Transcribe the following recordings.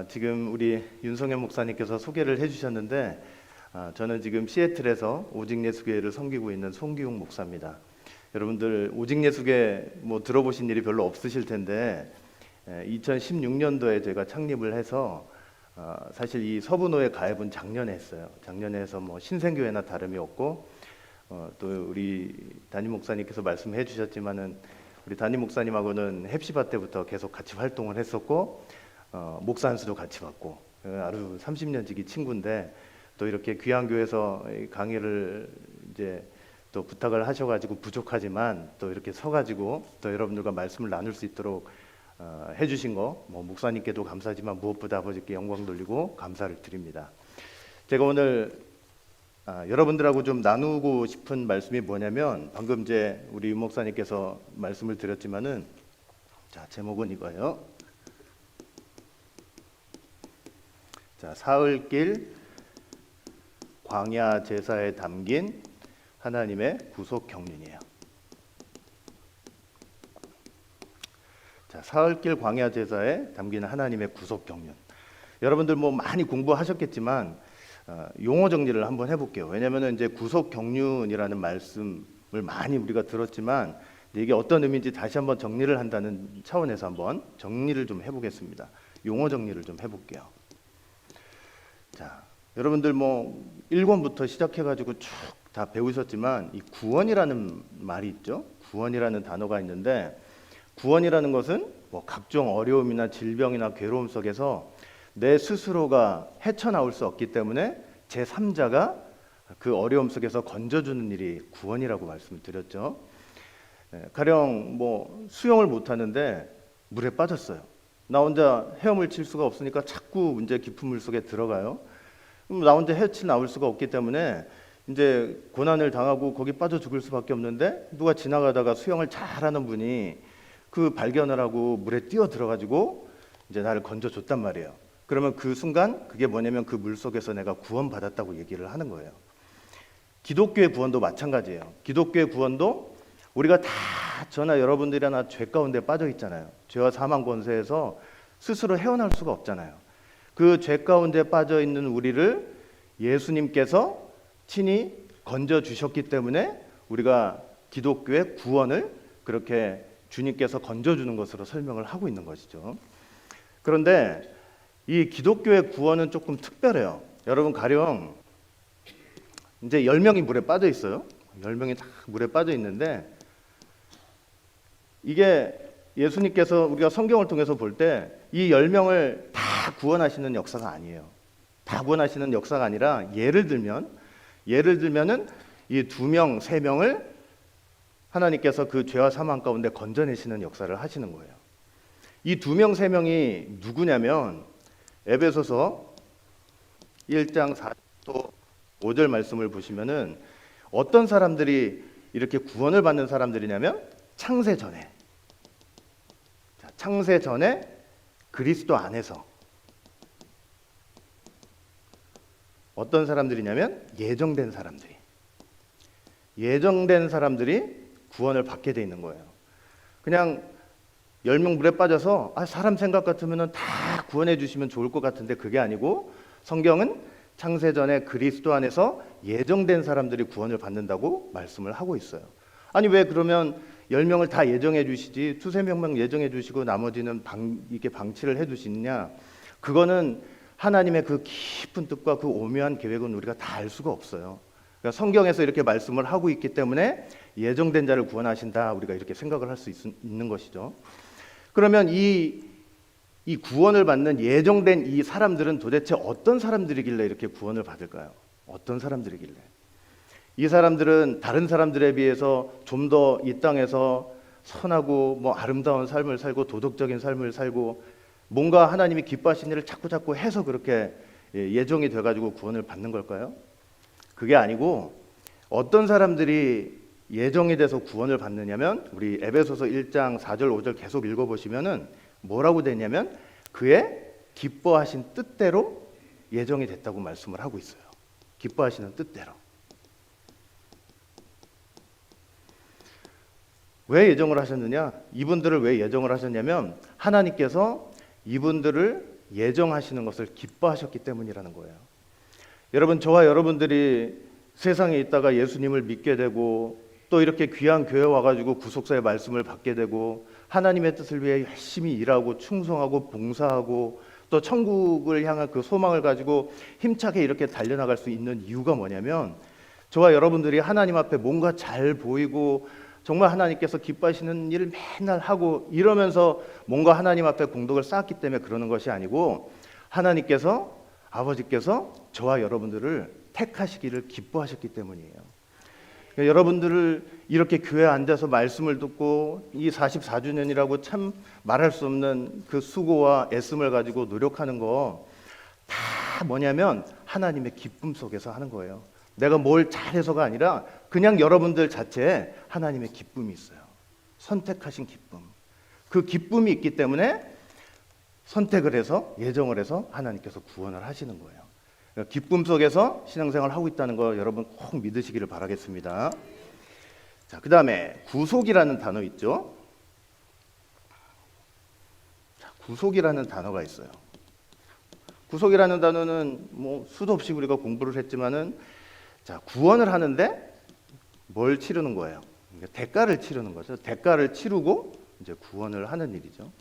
지금 우리 윤성현 목사님께서 소개를 해주셨는데 저는 지금 시애틀에서 오직예수교회를 섬기고 있는 송기웅 목사입니다. 여러분들 오직예수교회 뭐 들어보신 일이 별로 없으실 텐데 2016년도에 제가 창립을 해서 사실 이 서부노예 가입은 작년에 했어요. 작년에 해서 뭐 신생교회나 다름이 없고 또 우리 담임 목사님께서 말씀해 주셨지만은 우리 담임 목사님하고는 헵시바 때부터 계속 같이 활동을 했었고 목사 안수도 같이 받고 아주 30년 지기 친구인데 또 이렇게 귀한 교회에서 강의를 이제 또 부탁을 하셔가지고 부족하지만 또 이렇게 서가지고 또 여러분들과 말씀을 나눌 수 있도록 해주신 거 뭐 목사님께도 감사하지만 무엇보다 아버지께 영광 돌리고 감사를 드립니다. 제가 오늘 여러분들하고 좀 나누고 싶은 말씀이 뭐냐면 방금 이제 우리 윤 목사님께서 말씀을 드렸지만은 자 제목은 이거예요. 자, 사흘길 광야 제사에 담긴 하나님의 구속 경륜이에요. 자, 사흘길 광야 제사에 담긴 하나님의 구속 경륜. 여러분들 뭐 많이 공부하셨겠지만 용어 정리를 한번 해볼게요. 왜냐하면 이제 구속 경륜이라는 말씀을 많이 우리가 들었지만 이게 어떤 의미인지 다시 한번 정리를 한다는 차원에서 한번 정리를 좀 해보겠습니다. 용어 정리를 좀 해볼게요. 자, 여러분들 뭐 1권부터 시작해가지고 쭉 다 배우셨지만 이 구원이라는 말이 있죠. 구원이라는 단어가 있는데 구원이라는 것은 뭐 각종 어려움이나 질병이나 괴로움 속에서 내 스스로가 헤쳐나올 수 없기 때문에 제3자가 그 어려움 속에서 건져주는 일이 구원이라고 말씀을 드렸죠. 가령 뭐 수영을 못하는데 물에 빠졌어요. 나 혼자 헤엄을 칠 수가 없으니까 자꾸 이제 깊은 물 속에 들어가요. 그럼 나 혼자 헤쳐 나올 수가 없기 때문에 이제 고난을 당하고 거기 빠져 죽을 수밖에 없는데 누가 지나가다가 수영을 잘하는 분이 그 발견을 하고 물에 뛰어 들어가지고 이제 나를 건져줬단 말이에요. 그러면 그 순간 그게 뭐냐면 그 물 속에서 내가 구원받았다고 얘기를 하는 거예요. 기독교의 구원도 마찬가지예요. 기독교의 구원도 우리가 다 저나 여러분들이나 죄 가운데 빠져 있잖아요. 죄와 사망 권세에서 스스로 헤어날 수가 없잖아요. 그 죄 가운데 빠져 있는 우리를 예수님께서 친히 건져 주셨기 때문에 우리가 기독교의 구원을 그렇게 주님께서 건져주는 것으로 설명을 하고 있는 것이죠. 그런데 이 기독교의 구원은 조금 특별해요. 여러분 가령 이제 10명이 물에 빠져 있어요. 10명이 다 물에 빠져 있는데 이게 예수님께서 우리가 성경을 통해서 볼 때 이 10명을 다 구원하시는 역사가 아니에요. 다 구원하시는 역사가 아니라 예를 들면은 이 2명, 3명을 하나님께서 그 죄와 사망 가운데 건져내시는 역사를 하시는 거예요. 이 2명, 3명이 누구냐면 에베소서 1장 4절 5절 말씀을 보시면은 어떤 사람들이 이렇게 구원을 받는 사람들이냐면 창세 전에 그리스도 안에서 어떤 사람들이냐면 예정된 사람들이 구원을 받게 돼 있는 거예요. 그냥 10명 물에 빠져서 사람 생각 같으면 다 구원해 주시면 좋을 것 같은데 그게 아니고 성경은 창세전에 그리스도 안에서 예정된 사람들이 구원을 받는다고 말씀을 하고 있어요. 아니 왜 그러면 10명을 다 예정해 주시지 2-3명만 예정해 주시고 나머지는 이렇게 방치를 해 두시느냐? 그거는 하나님의 그 깊은 뜻과 그 오묘한 계획은 우리가 다 알 수가 없어요. 그러니까 성경에서 이렇게 말씀을 하고 있기 때문에 예정된 자를 구원하신다 우리가 이렇게 생각을 할 수 있는 것이죠. 그러면 이 구원을 받는 예정된 이 사람들은 도대체 어떤 사람들이길래 이렇게 구원을 받을까요? 어떤 사람들이길래? 이 사람들은 다른 사람들에 비해서 좀 더 이 땅에서 선하고 뭐 아름다운 삶을 살고 도덕적인 삶을 살고 뭔가 하나님이 기뻐하시는 일을 자꾸 해서 그렇게 예정이 돼가지고 구원을 받는 걸까요? 그게 아니고 어떤 사람들이 예정이 돼서 구원을 받느냐면 우리 에베소서 1장 4절 5절 계속 읽어보시면은 뭐라고 되냐면 그의 기뻐하신 뜻대로 예정이 됐다고 말씀을 하고 있어요. 기뻐하시는 뜻대로. 왜 예정을 하셨느냐? 이분들을 왜 예정을 하셨냐면 하나님께서 이분들을 예정하시는 것을 기뻐하셨기 때문이라는 거예요. 여러분, 저와 여러분들이 세상에 있다가 예수님을 믿게 되고 또 이렇게 귀한 교회 와가지고 구속사의 말씀을 받게 되고 하나님의 뜻을 위해 열심히 일하고 충성하고 봉사하고 또 천국을 향한 그 소망을 가지고 힘차게 이렇게 달려나갈 수 있는 이유가 뭐냐면, 저와 여러분들이 하나님 앞에 뭔가 잘 보이고 정말 하나님께서 기뻐하시는 일을 맨날 하고 이러면서 뭔가 하나님 앞에 공덕을 쌓았기 때문에 그러는 것이 아니고, 하나님께서, 아버지께서 저와 여러분들을 택하시기를 기뻐하셨기 때문이에요. 여러분들을 이렇게 교회에 앉아서 말씀을 듣고 이 44주년이라고 참 말할 수 없는 그 수고와 애씀을 가지고 노력하는 거 다 뭐냐면 하나님의 기쁨 속에서 하는 거예요. 내가 뭘 잘해서가 아니라 그냥 여러분들 자체에 하나님의 기쁨이 있어요. 선택하신 기쁨. 그 기쁨이 있기 때문에 선택을 해서 예정을 해서 하나님께서 구원을 하시는 거예요. 기쁨 속에서 신앙생활을 하고 있다는 거 여러분 꼭 믿으시기를 바라겠습니다. 자, 그 다음에 구속이라는 단어 있죠. 자, 구속이라는 단어가 있어요. 구속이라는 단어는 뭐 수도 없이 우리가 공부를 했지만은, 자, 구원을 하는데 뭘 치르는 거예요? 대가를 치르는 거죠. 대가를 치르고 이제 구원을 하는 일이죠.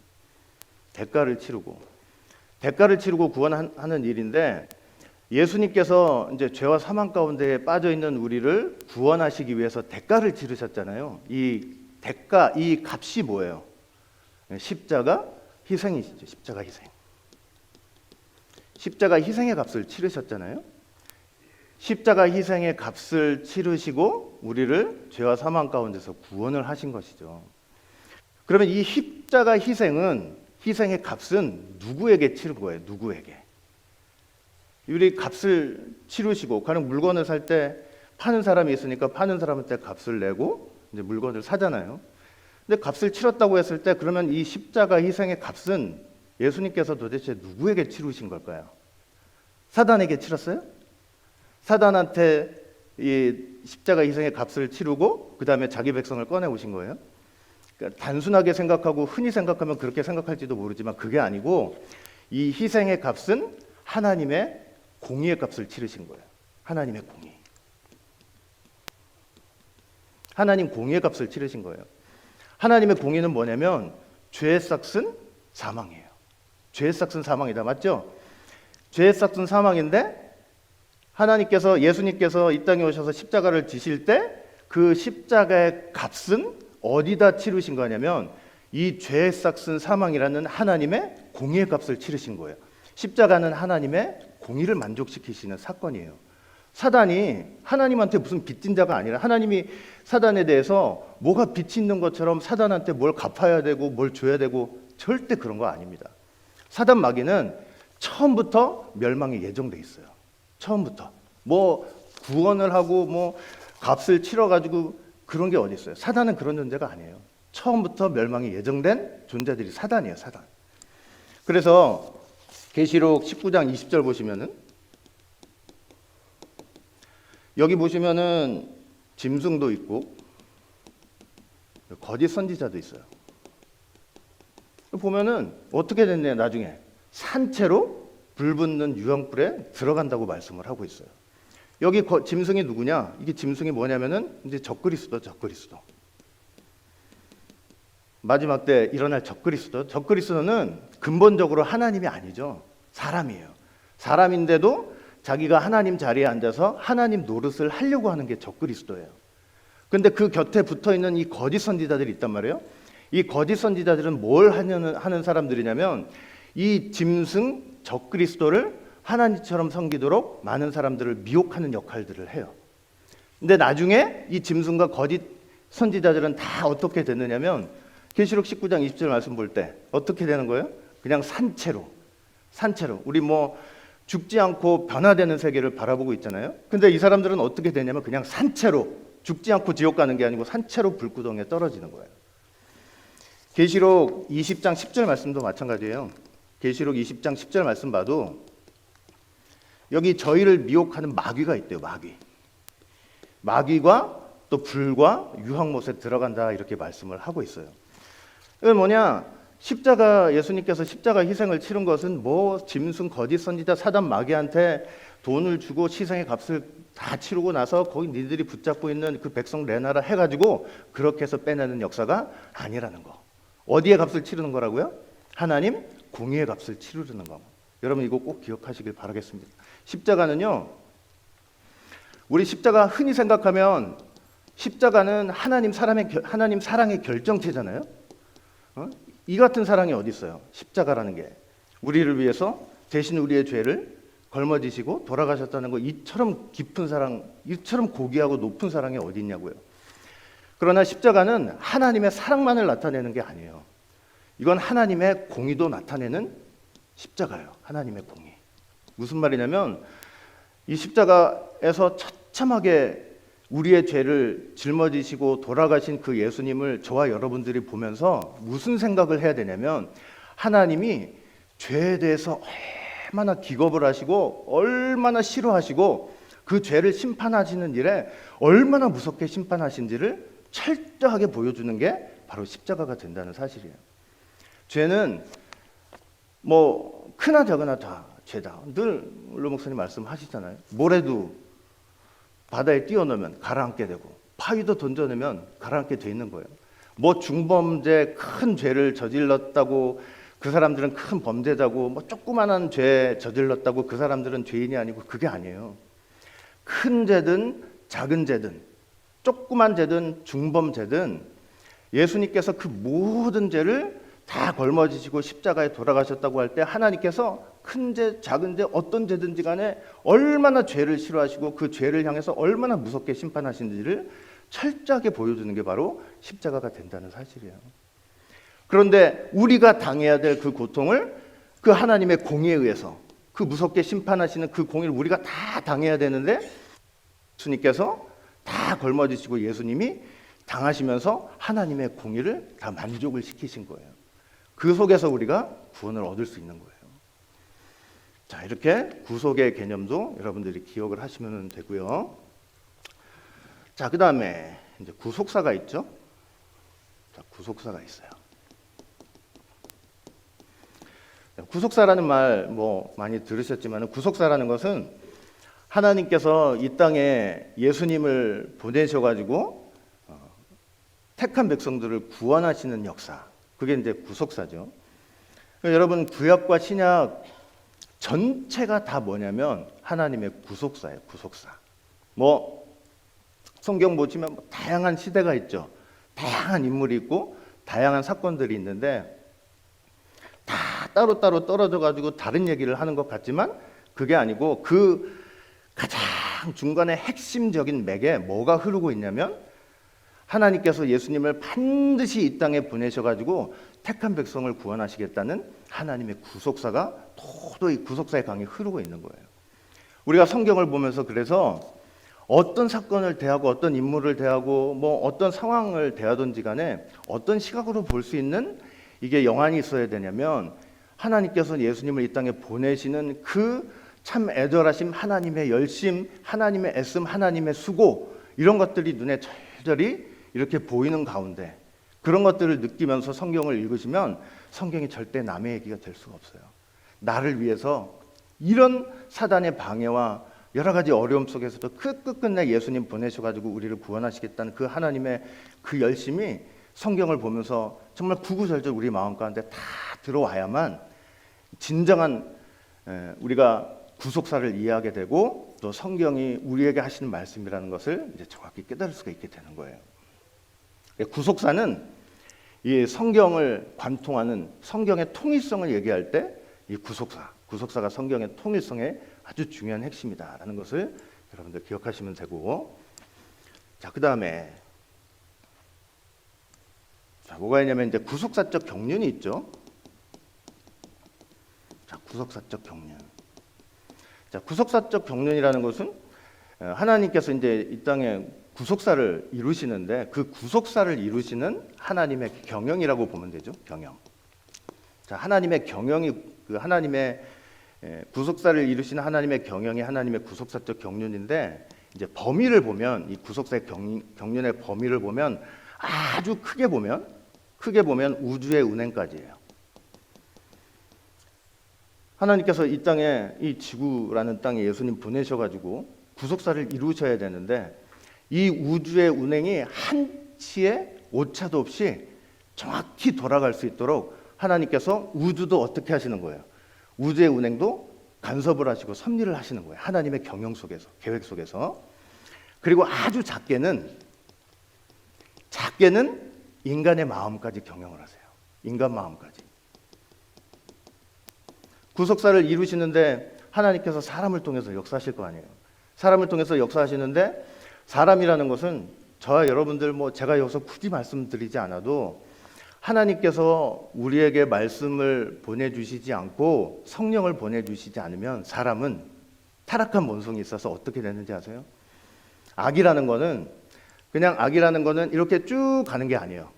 대가를 치르고 구원하는 일인데, 예수님께서 이제 죄와 사망 가운데 빠져 있는 우리를 구원하시기 위해서 대가를 치르셨잖아요. 이 대가, 이 값이 뭐예요? 십자가 희생이시죠. 십자가 희생. 십자가 희생의 값을 치르셨잖아요. 십자가 희생의 값을 치르시고 우리를 죄와 사망 가운데서 구원을 하신 것이죠. 그러면 이 십자가 희생의 값은 누구에게 치른 거예요? 누구에게? 우리 값을 치르시고, 가령 물건을 살 때 파는 사람이 있으니까 파는 사람한테 값을 내고 이제 물건을 사잖아요. 근데 값을 치렀다고 했을 때, 그러면 이 십자가 희생의 값은 예수님께서 도대체 누구에게 치르신 걸까요? 사단에게 치렀어요? 사단한테 이 십자가 희생의 값을 치르고 그 다음에 자기 백성을 꺼내 오신 거예요? 그러니까 단순하게 생각하고 흔히 생각하면 그렇게 생각할지도 모르지만 그게 아니고, 이 희생의 값은 하나님의 공의의 값을 치르신 거예요. 하나님의 공의. 하나님 공의의 값을 치르신 거예요. 하나님의 공의는 뭐냐면 죄의 삭은 사망이에요. 죄의 삭은 사망이다. 맞죠? 죄의 삭은 사망인데, 하나님께서, 예수님께서 이 땅에 오셔서 십자가를 지실 때 그 십자가의 값은 어디다 치르신 거냐면 이 죄의 삭은 사망이라는 하나님의 공의의 값을 치르신 거예요. 십자가는 하나님의 공의를 만족시키시는 사건이에요. 사단이 하나님한테 무슨 빚진 자가 아니라, 하나님이 사단에 대해서 뭐가 빚이 있는 것처럼 사단한테 뭘 갚아야 되고 뭘 줘야 되고 절대 그런 거 아닙니다. 사단 마귀는 처음부터 멸망이 예정돼 있어요. 처음부터 뭐 구원을 하고 뭐 값을 치러가지고 그런 게 어디 있어요? 사단은 그런 존재가 아니에요. 처음부터 멸망이 예정된 존재들이 사단이에요. 사단. 그래서 계시록 19장 20절 보시면은, 여기 보시면은 짐승도 있고 거짓 선지자도 있어요. 보면은 어떻게 됐냐, 나중에 산채로 불붙는 유황불에 들어간다고 말씀을 하고 있어요. 여기 짐승이 누구냐? 이게 짐승이 뭐냐면은 이제 적그리스도. 마지막 때 일어날 적그리스도는 근본적으로 하나님이 아니죠. 사람이에요. 사람인데도 자기가 하나님 자리에 앉아서 하나님 노릇을 하려고 하는 게 적그리스도예요. 근데 그 곁에 붙어 있는 이 거짓 선지자들이 있단 말이에요. 이 거짓 선지자들은 뭘 하는 사람들이냐면, 이 짐승 적그리스도를 하나님처럼 섬기도록 많은 사람들을 미혹하는 역할들을 해요. 근데 나중에 이 짐승과 거짓 선지자들은 다 어떻게 됐느냐면, 계시록 19장 20절 말씀 볼 때 어떻게 되는 거예요? 그냥 산채로 우리 뭐 죽지 않고 변화되는 세계를 바라보고 있잖아요. 근데 이 사람들은 어떻게 되냐면 그냥 산채로, 죽지 않고 지옥 가는 게 아니고 산채로 불구덩이에 떨어지는 거예요. 계시록 20장 10절 말씀도 마찬가지예요. 계시록 20장 10절 말씀 봐도 여기 저희를 미혹하는 마귀가 있대요. 마귀가 또 불과 유황못에 들어간다, 이렇게 말씀을 하고 있어요. 이건 뭐냐? 십자가 예수님께서 십자가 희생을 치른 것은 뭐 짐승 거짓 선지자 사단 마귀한테 돈을 주고 희생의 값을 다 치르고 나서 거기 니들이 붙잡고 있는 그 백성 내놔라 해가지고 그렇게 해서 빼내는 역사가 아니라는 거. 어디에 값을 치르는 거라고요? 하나님 공의의 값을 치르는 거. 여러분 이거 꼭 기억하시길 바라겠습니다. 십자가는요, 우리 십자가 흔히 생각하면 십자가는 하나님 사랑의 결정체잖아요. 이 같은 사랑이 어디 있어요? 십자가라는 게 우리를 위해서 대신 우리의 죄를 걸머지시고 돌아가셨다는 거, 이처럼 깊은 사랑, 이처럼 고귀하고 높은 사랑이 어디 있냐고요. 그러나 십자가는 하나님의 사랑만을 나타내는 게 아니에요. 이건 하나님의 공의도 나타내는 십자가예요. 하나님의 공의. 무슨 말이냐면 이 십자가에서 처참하게 우리의 죄를 짊어지시고 돌아가신 그 예수님을 저와 여러분들이 보면서 무슨 생각을 해야 되냐면, 하나님이 죄에 대해서 얼마나 기겁을 하시고 얼마나 싫어하시고 그 죄를 심판하시는 일에 얼마나 무섭게 심판하신지를 철저하게 보여주는 게 바로 십자가가 된다는 사실이에요. 죄는 뭐 크나 작으나 다 죄다. 늘 로 목사님 말씀하시잖아요. 모래도 바다에 띄워넣으면 가라앉게 되고 파위도 던져내면 가라앉게 돼 있는 거예요. 뭐 중범죄 큰 죄를 저질렀다고 그 사람들은 큰 범죄자고, 뭐 조그만한 죄 저질렀다고 그 사람들은 죄인이 아니고, 그게 아니에요. 큰 죄든 작은 죄든 조그만 죄든 중범죄든 예수님께서 그 모든 죄를 다 걸머지시고 십자가에 돌아가셨다고 할 때 하나님께서 큰 죄, 작은 죄, 어떤 죄든지 간에 얼마나 죄를 싫어하시고 그 죄를 향해서 얼마나 무섭게 심판하신지를 철저하게 보여주는 게 바로 십자가가 된다는 사실이에요. 그런데 우리가 당해야 될 그 고통을 그 하나님의 공의에 의해서 그 무섭게 심판하시는 그 공의를 우리가 다 당해야 되는데, 예수님께서 다 걸머지시고 예수님이 당하시면서 하나님의 공의를 다 만족을 시키신 거예요. 그 속에서 우리가 구원을 얻을 수 있는 거예요. 자, 이렇게 구속의 개념도 여러분들이 기억을 하시면 되고요. 자, 그 다음에 이제 구속사가 있죠. 자, 구속사가 있어요. 구속사라는 말 뭐 많이 들으셨지만, 구속사라는 것은 하나님께서 이 땅에 예수님을 보내셔가지고 택한 백성들을 구원하시는 역사, 그게 이제 구속사죠. 여러분, 구약과 신약 전체가 다 뭐냐면 하나님의 구속사예요. 구속사. 뭐 성경 보시면 뭐 다양한 시대가 있죠. 다양한 인물이 있고 다양한 사건들이 있는데 다 따로따로 떨어져 가지고 다른 얘기를 하는 것 같지만 그게 아니고, 그 가장 중간에 핵심적인 맥에 뭐가 흐르고 있냐면, 하나님께서 예수님을 반드시 이 땅에 보내셔가지고 택한 백성을 구원하시겠다는 하나님의 구속사가 도저히 구속사의 강이 흐르고 있는 거예요. 우리가 성경을 보면서 그래서 어떤 사건을 대하고 어떤 인물을 대하고 뭐 어떤 상황을 대하든지 간에 어떤 시각으로 볼 수 있는 이게 영안이 있어야 되냐면, 하나님께서 예수님을 이 땅에 보내시는 그 참 애절하심, 하나님의 열심, 하나님의 애씀, 하나님의 수고, 이런 것들이 눈에 절절히 이렇게 보이는 가운데 그런 것들을 느끼면서 성경을 읽으시면 성경이 절대 남의 얘기가 될 수가 없어요. 나를 위해서 이런 사단의 방해와 여러 가지 어려움 속에서도 끝끝내 예수님 보내셔가지고 우리를 구원하시겠다는 그 하나님의 그 열심이 성경을 보면서 정말 구구절절 우리 마음 가운데 다 들어와야만 진정한 우리가 구속사를 이해하게 되고 또 성경이 우리에게 하시는 말씀이라는 것을 이제 정확히 깨달을 수가 있게 되는 거예요. 구속사는 이 성경을 관통하는 성경의 통일성을 얘기할 때 이 구속사가 성경의 통일성의 아주 중요한 핵심이다라는 것을 여러분들 기억하시면 되고, 자, 그 다음에 뭐가 있냐면 이제 구속사적 경륜이 있죠. 자, 구속사적 경륜. 자, 구속사적 경륜이라는 것은 하나님께서 이제 이 땅에 구속사를 이루시는데 그 구속사를 이루시는 하나님의 경영이라고 보면 되죠. 경영. 자, 하나님의 경영이 그 하나님의 구속사를 이루시는 하나님의 경영이 하나님의 구속사적 경륜인데, 이제 범위를 보면 이 구속사의 경륜의 범위를 보면 아주 크게 보면 우주의 운행까지예요. 하나님께서 이 땅에, 이 지구라는 땅에 예수님 보내셔가지고 구속사를 이루셔야 되는데 이 우주의 운행이 한치의 오차도 없이 정확히 돌아갈 수 있도록 하나님께서 우주도 어떻게 하시는 거예요? 우주의 운행도 간섭을 하시고 섭리를 하시는 거예요. 하나님의 경영 속에서, 계획 속에서. 그리고 아주 작게는 인간의 마음까지 경영을 하세요. 인간 마음까지. 구속사를 이루시는데 하나님께서 사람을 통해서 역사하실 거 아니에요. 사람을 통해서 역사하시는데 사람이라는 것은 저와 여러분들 제가 여기서 굳이 말씀드리지 않아도 하나님께서 우리에게 말씀을 보내주시지 않고 성령을 보내주시지 않으면 사람은 타락한 본성이 있어서 어떻게 되는지 아세요? 악이라는 거는 이렇게 쭉 가는 게 아니에요.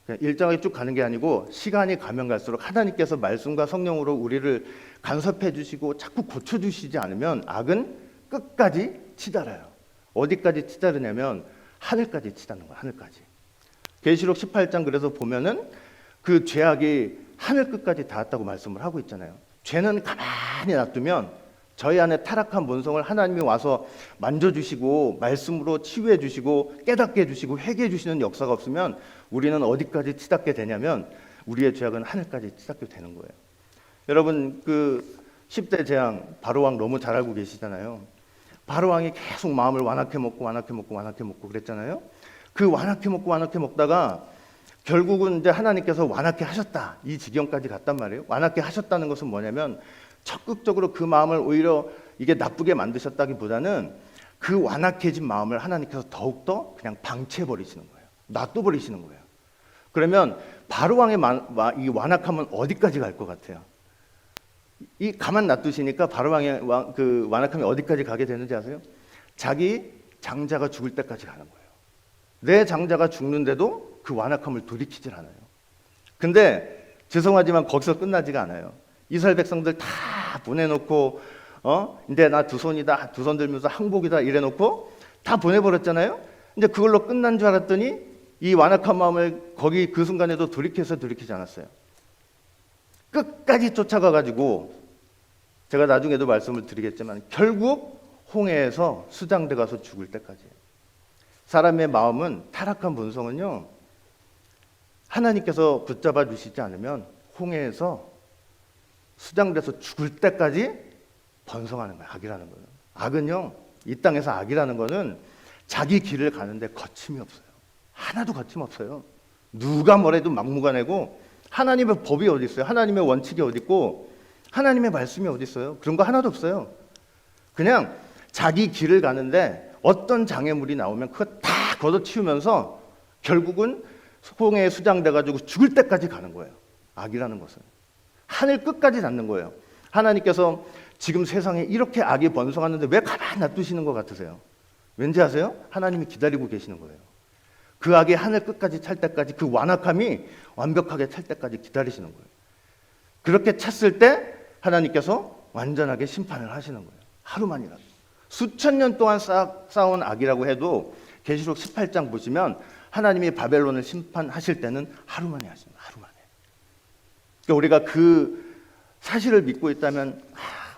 그냥 일정하게 쭉 가는 게 아니고 시간이 가면 갈수록 하나님께서 말씀과 성령으로 우리를 간섭해 주시고 자꾸 고쳐주시지 않으면 악은 끝까지 치달아요. 어디까지 치달으냐면 하늘까지 치닫는 거예요. 하늘까지. 계시록 18장 그래서 보면은 그 죄악이 하늘 끝까지 닿았다고 말씀을 하고 있잖아요. 죄는 가만히 놔두면 저희 안에 타락한 본성을 하나님이 와서 만져주시고 말씀으로 치유해 주시고 깨닫게 해주시고 회개해 주시는 역사가 없으면 우리는 어디까지 치닫게 되냐면 우리의 죄악은 하늘까지 치닫게 되는 거예요. 여러분 그 10대 재앙 바로왕 너무 잘 알고 계시잖아요. 바로왕이 계속 마음을 완악해 먹고 그랬잖아요. 그 완악해 먹다가 결국은 이제 하나님께서 완악해 하셨다 이 지경까지 갔단 말이에요. 완악해 하셨다는 것은 뭐냐면 적극적으로 그 마음을 오히려 이게 나쁘게 만드셨다기보다는 그 완악해진 마음을 하나님께서 더욱더 그냥 방치해버리시는 거예요. 놔둬버리시는 거예요. 그러면 바로왕의 이 완악함은 어디까지 갈 것 같아요? 이 가만 놔두시니까 바로왕의 그 완악함이 어디까지 가게 되는지 아세요? 자기 장자가 죽을 때까지 가는 거예요. 내 장자가 죽는데도 그 완악함을 돌이키질 않아요. 근데 죄송하지만 거기서 끝나지가 않아요. 이스라엘 백성들 다 보내놓고 이제 나 두 손이다, 두 손 들면서 항복이다 이래놓고 다 보내버렸잖아요. 이제 그걸로 끝난 줄 알았더니 이 완악한 마음을 거기 그 순간에도 돌이키지 않았어요. 끝까지 쫓아가가지고 제가 나중에도 말씀을 드리겠지만 결국 홍해에서 수장돼 가서 죽을 때까지. 사람의 마음은 타락한 본성은요 하나님께서 붙잡아 주시지 않으면 홍해에서 수장돼서 죽을 때까지 번성하는 거예요. 악이라는 거는. 악은요 이 땅에서 악이라는 거는 자기 길을 가는데 거침이 없어요. 하나도 거침없어요. 누가 뭐래도 막무가내고 하나님의 법이 어디 있어요? 하나님의 원칙이 어디 있고 하나님의 말씀이 어디 있어요? 그런 거 하나도 없어요. 그냥 자기 길을 가는데 어떤 장애물이 나오면 그거 다 걷어치우면서 결국은 홍해에 수장돼가지고 죽을 때까지 가는 거예요. 악이라는 것은. 하늘 끝까지 닿는 거예요. 하나님께서 지금 세상에 이렇게 악이 번성하는데 왜 가만히 놔두시는 것 같으세요? 왠지 아세요? 하나님이 기다리고 계시는 거예요. 그 악이 하늘 끝까지 찰 때까지 그 완악함이 완벽하게 찰 때까지 기다리시는 거예요. 그렇게 찼을 때 하나님께서 완전하게 심판을 하시는 거예요. 하루만이라도. 수천 년 동안 쌓아온 악이라고 해도 계시록 18장 보시면 하나님이 바벨론을 심판하실 때는 하루만에 하십니다. 하루만에. 그러니까 우리가 그 사실을 믿고 있다면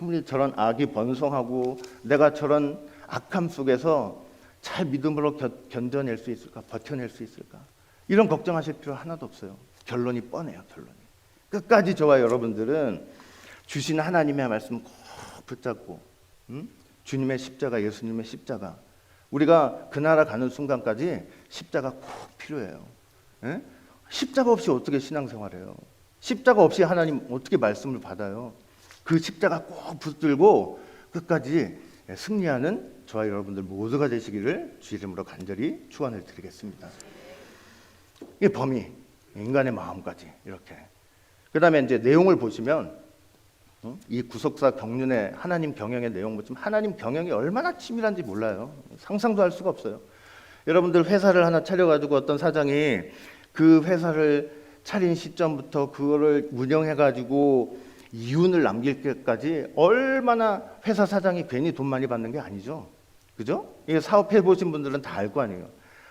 아무리 저런 악이 번성하고 내가 저런 악함 속에서 잘 믿음으로 견뎌낼 수 있을까? 버텨낼 수 있을까? 이런 걱정하실 필요 하나도 없어요. 결론이 뻔해요. 결론이. 끝까지 저와 여러분들은 주신 하나님의 말씀 꼭 붙잡고 주님의 십자가, 예수님의 십자가 우리가 그 나라 가는 순간까지 십자가 꼭 필요해요. 예? 십자가 없이 어떻게 신앙생활해요? 십자가 없이 하나님 어떻게 말씀을 받아요? 그 십자가 꼭 붙들고 끝까지 승리하는 저와 여러분들 모두가 되시기를 주 이름으로 간절히 축원을 드리겠습니다. 이 범위, 인간의 마음까지 이렇게. 그다음에 이제 내용을 보시면 이 구속사 경륜의 하나님 경영의 내용 보시면 하나님 경영이 얼마나 치밀한지 몰라요. 상상도 할 수가 없어요. 여러분들 회사를 하나 차려가지고 어떤 사장이 그 회사를 차린 시점부터 그거를 운영해가지고 이윤을 남길 때까지 얼마나 회사 사장이 괜히 돈 많이 받는 게 아니죠. 그죠? 이게 사업해 보신 분들은 다 알 거 아니에요.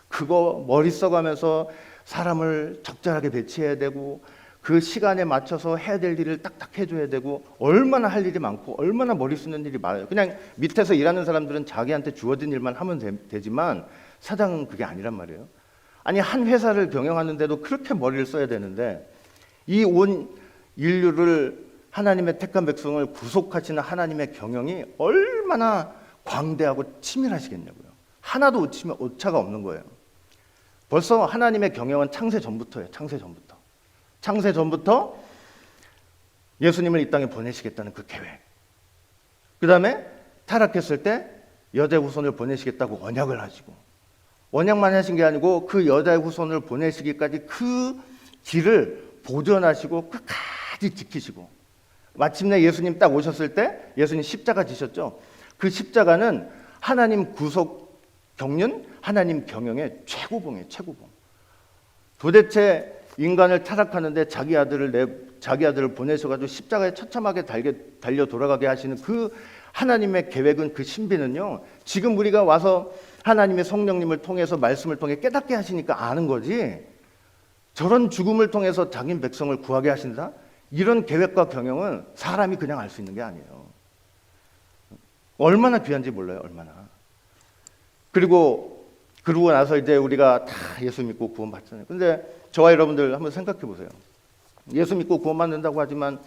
그거 머리 써가면서 사람을 적절하게 배치해야 되고 그 시간에 맞춰서 해야 될 일을 딱딱 해줘야 되고 얼마나 할 일이 많고 얼마나 머리 쓰는 일이 많아요. 그냥 밑에서 일하는 사람들은 자기한테 주어진 일만 하면 되지만 사장은 그게 아니란 말이에요. 아니 한 회사를 경영하는데도 그렇게 머리를 써야 되는데 이 온 인류를 하나님의 택한 백성을 구속하시는 하나님의 경영이 얼마나 광대하고 치밀하시겠냐고요. 하나도 오차가 없는 거예요. 벌써 하나님의 경영은 창세 전부터예요. 창세 전부터. 창세 전부터 예수님을 이 땅에 보내시겠다는 그 계획. 그 다음에 타락했을 때 여자의 후손을 보내시겠다고 언약을 하시고, 언약만 하신 게 아니고 그 여자의 후손을 보내시기까지 그 길을 보존하시고 끝까지 지키시고, 마침내 예수님 딱 오셨을 때 예수님 십자가 지셨죠. 그 십자가는 하나님 구속 경륜, 하나님 경영의 최고봉이에요. 최고봉. 도대체 인간을 타락하는데 자기 아들을 보내셔가지고 십자가에 처참하게 달려 돌아가게 하시는 그 하나님의 계획은, 그 신비는요, 지금 우리가 와서 하나님의 성령님을 통해서 말씀을 통해 깨닫게 하시니까 아는 거지, 저런 죽음을 통해서 자기 백성을 구하게 하신다? 이런 계획과 경영은 사람이 그냥 알 수 있는 게 아니에요. 얼마나 귀한지 몰라요. 얼마나. 그러고 나서 이제 우리가 다 예수 믿고 구원받잖아요. 근데 저와 여러분들 한번 생각해 보세요. 예수 믿고 구원받는다고 하지만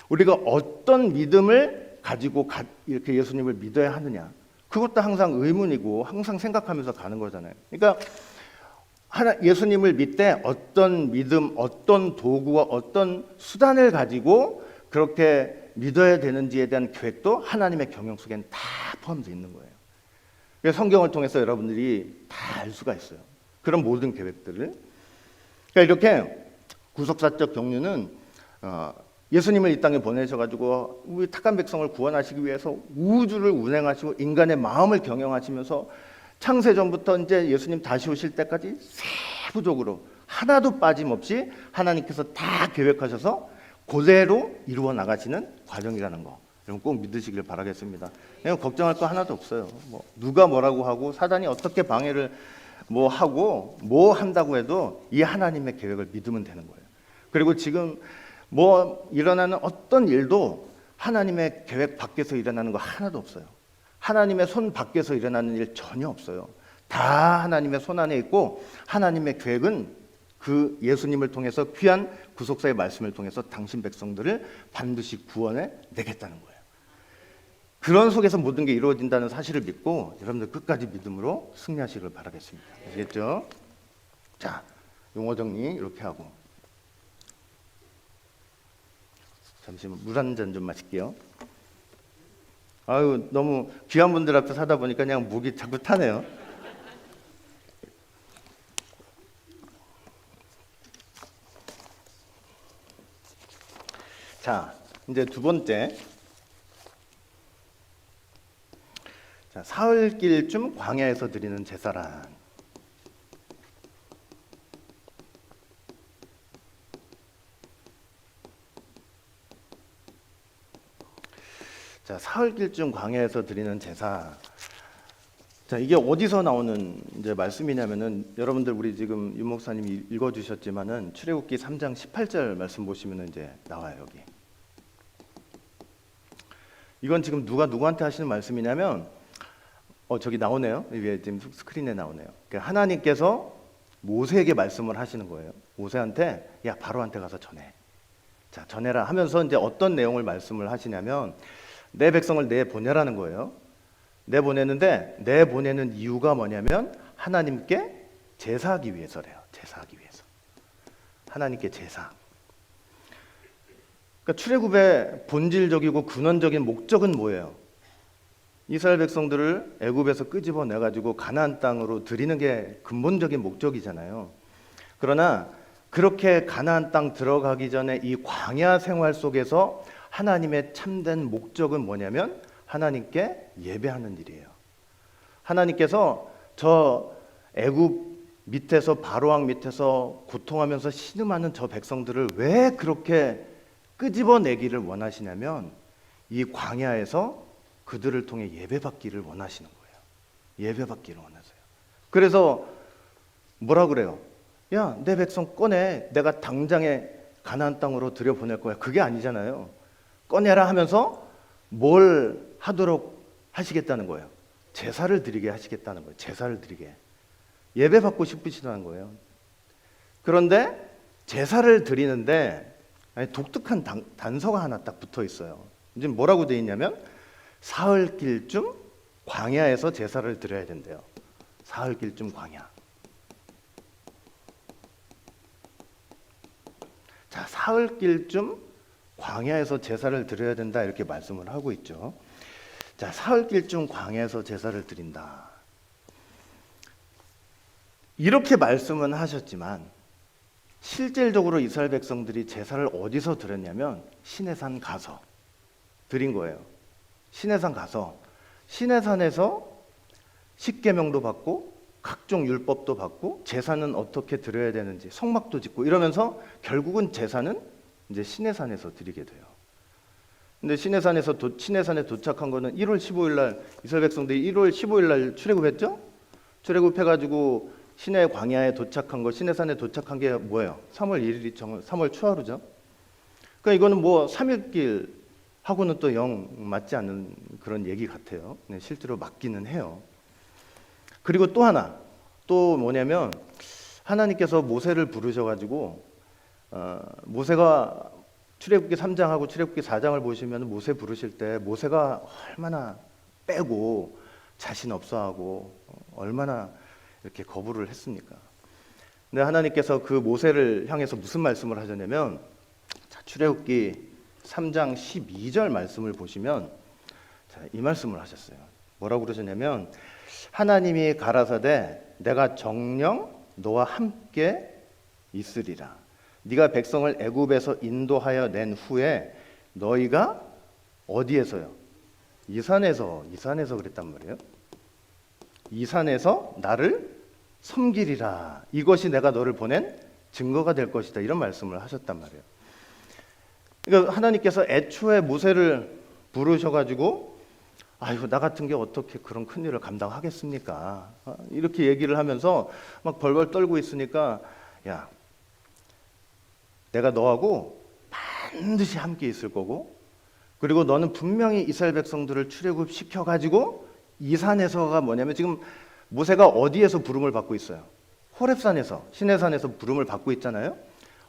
우리가 어떤 믿음을 가지고 이렇게 예수님을 믿어야 하느냐, 그것도 항상 의문이고 항상 생각하면서 가는 거잖아요. 그러니까 예수님을 믿되 어떤 믿음, 어떤 도구와 어떤 수단을 가지고 그렇게 믿어야 되는지에 대한 계획도 하나님의 경영 속에는 다 포함되어 있는 거예요. 그래서 성경을 통해서 여러분들이 다 알 수가 있어요. 그런 모든 계획들을. 그러니까 이렇게 구속사적 경륜은 예수님을 이 땅에 보내셔가지고 우리 택한 백성을 구원하시기 위해서 우주를 운행하시고 인간의 마음을 경영하시면서 창세전부터 이제 예수님 다시 오실 때까지 세부적으로 하나도 빠짐없이 하나님께서 다 계획하셔서 그대로 이루어 나가시는 과정이라는 거, 여러분 꼭 믿으시길 바라겠습니다. 그냥 걱정할 거 하나도 없어요. 뭐 누가 뭐라고 하고 사단이 어떻게 방해를 뭐 하고 뭐 한다고 해도 이 하나님의 계획을 믿으면 되는 거예요. 그리고 지금 뭐 일어나는 어떤 일도 하나님의 계획 밖에서 일어나는 거 하나도 없어요. 하나님의 손 밖에서 일어나는 일 전혀 없어요. 다 하나님의 손 안에 있고, 하나님의 계획은 그 예수님을 통해서 귀한 구속사의 말씀을 통해서 당신 백성들을 반드시 구원해 내겠다는 거예요. 그런 속에서 모든 게 이루어진다는 사실을 믿고 여러분들 끝까지 믿음으로 승리하시길 바라겠습니다. 아시겠죠? 자, 용어 정리 이렇게 하고 잠시만 물 한 잔 좀 마실게요. 아유, 너무 귀한 분들 앞에 사다 보니까 그냥 목이 자꾸 타네요. 자, 이제 두 번째. 자, 사흘길쯤 광야에서 드리는 제사란. 자, 사흘길쯤 광야에서 드리는 제사. 자, 이게 어디서 나오는 이제 말씀이냐면은, 여러분들 우리 지금 윤 목사님이 읽어주셨지만은 출애굽기 3장 18절 말씀 보시면은 이제 나와요. 여기. 이건 지금 누가 누구한테 하시는 말씀이냐면, 저기 나오네요. 위에 지금 스크린에 나오네요. 그러니까 하나님께서 모세에게 말씀을 하시는 거예요. 모세한테, 야, 바로한테 가서 전해. 자, 전해라 하면서 이제 어떤 내용을 말씀을 하시냐면, 내 백성을 내보내라는 거예요. 내보내는데 내보내는 이유가 뭐냐면 하나님께 제사하기 위해서래요. 제사하기 위해서. 하나님께 제사. 그러니까 출애굽의 본질적이고 근원적인 목적은 뭐예요? 이스라엘 백성들을 애굽에서 끄집어내 가지고 가나안 땅으로 드리는 게 근본적인 목적이잖아요. 그러나 그렇게 가나안 땅 들어가기 전에 이 광야 생활 속에서 하나님의 참된 목적은 뭐냐면 하나님께 예배하는 일이에요. 하나님께서 저 애굽 밑에서 바로왕 밑에서 고통하면서 신음하는 저 백성들을 왜 그렇게 끄집어내기를 원하시냐면 이 광야에서 그들을 통해 예배받기를 원하시는 거예요. 예배받기를 원하세요. 그래서 뭐라 그래요? 야, 내 백성 꺼내. 내가 당장에 가나안 땅으로 들여보낼 거야. 그게 아니잖아요. 꺼내라 하면서 뭘 하도록 하시겠다는 거예요. 제사를 드리게 하시겠다는 거예요. 제사를 드리게. 예배 받고 싶으시다는 거예요. 그런데 제사를 드리는데 독특한 단서가 하나 딱 붙어 있어요. 이제 뭐라고 되어 있냐면 사흘길쯤 광야에서 제사를 드려야 된대요. 사흘길쯤 광야. 자, 사흘길쯤 광야에서 제사를 드려야 된다 이렇게 말씀을 하고 있죠. 자, 사흘길쯤 광야에서 제사를 드린다. 이렇게 말씀은 하셨지만 실질적으로 이스라엘 백성들이 제사를 어디서 드렸냐면 시내산 가서 드린 거예요. 시내산 가서 시내산에서 십계명도 받고 각종 율법도 받고 제사는 어떻게 드려야 되는지 성막도 짓고 이러면서 결국은 제사는 이제 시내산에서 드리게 돼요. 근데 시내산에 도착한 거는 1월 15일 날 이스라엘 백성들이 1월 15일 날 출애굽했죠? 출애굽해가지고 시내 광야에 도착한 거, 시내산에 도착한 게 뭐예요? 3월 1일이 3월 초하루죠. 그러니까 이거는 뭐 3일길 하고는 또 영 맞지 않는 그런 얘기 같아요. 네, 실제로 맞기는 해요. 그리고 또 하나, 또 뭐냐면 하나님께서 모세를 부르셔가지고 모세가 출애굽기 3장하고 출애굽기 4장을 보시면 모세 부르실 때 모세가 얼마나 빼고 자신 없어하고 얼마나 이렇게 거부를 했습니까? 근데 하나님께서 그 모세를 향해서 무슨 말씀을 하셨냐면 출애굽기 3장 12절 말씀을 보시면 이 말씀을 하셨어요. 뭐라고 그러셨냐면 하나님이 가라사대 내가 정녕 너와 함께 있으리라. 네가 백성을 애굽에서 인도하여 낸 후에 너희가 어디에서요? 이 산에서 그랬단 말이에요. 이 산에서 나를 섬기리라. 이것이 내가 너를 보낸 증거가 될 것이다. 이런 말씀을 하셨단 말이에요. 그러니까 하나님께서 애초에 모세를 부르셔가지고 아이고 나 같은 게 어떻게 그런 큰 일을 감당하겠습니까? 이렇게 얘기를 하면서 막 벌벌 떨고 있으니까 야 내가 너하고 반드시 함께 있을 거고 그리고 너는 분명히 이스라엘 백성들을 출애굽시켜가지고 이 산에서가 뭐냐면 지금 모세가 어디에서 부름을 받고 있어요? 호렙산에서 시내산에서 부름을 받고 있잖아요.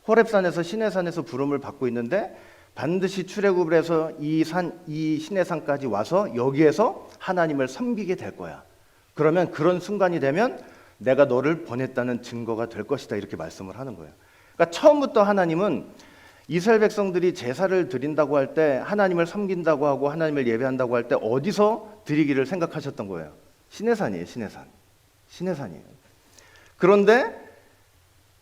호렙산에서 시내산에서 부름을 받고 있는데 반드시 출애굽을 해서 이 시내산까지 와서 여기에서 하나님을 섬기게 될 거야. 그러면 그런 순간이 되면 내가 너를 보냈다는 증거가 될 것이다. 이렇게 말씀을 하는 거예요. 그러니까 처음부터 하나님은 이스라엘 백성들이 제사를 드린다고 할 때 하나님을 섬긴다고 하고 하나님을 예배한다고 할 때 어디서 드리기를 생각하셨던 거예요? 시내산이에요. 시내산이에요. 그런데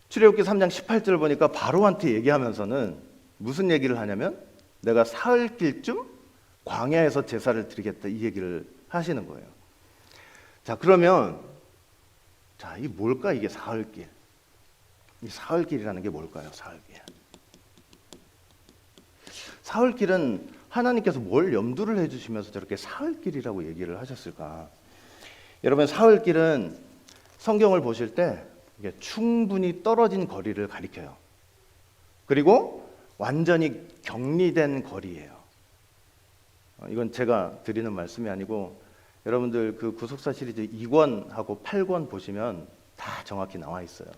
출애굽기 3장 18절을 보니까 바로한테 얘기하면서는 무슨 얘기를 하냐면 내가 사흘길쯤 광야에서 제사를 드리겠다 이 얘기를 하시는 거예요. 자, 그러면 자, 이 뭘까 이게 사흘길? 이 사흘길이라는 게 뭘까요? 사흘길은 하나님께서 뭘 염두를 해주시면서 저렇게 사흘길이라고 얘기를 하셨을까? 여러분 사흘길은 성경을 보실 때 이게 충분히 떨어진 거리를 가리켜요. 그리고 완전히 격리된 거리예요. 이건 제가 드리는 말씀이 아니고 여러분들 그 구속사 시리즈 2권하고 8권 보시면 다 정확히 나와 있어요.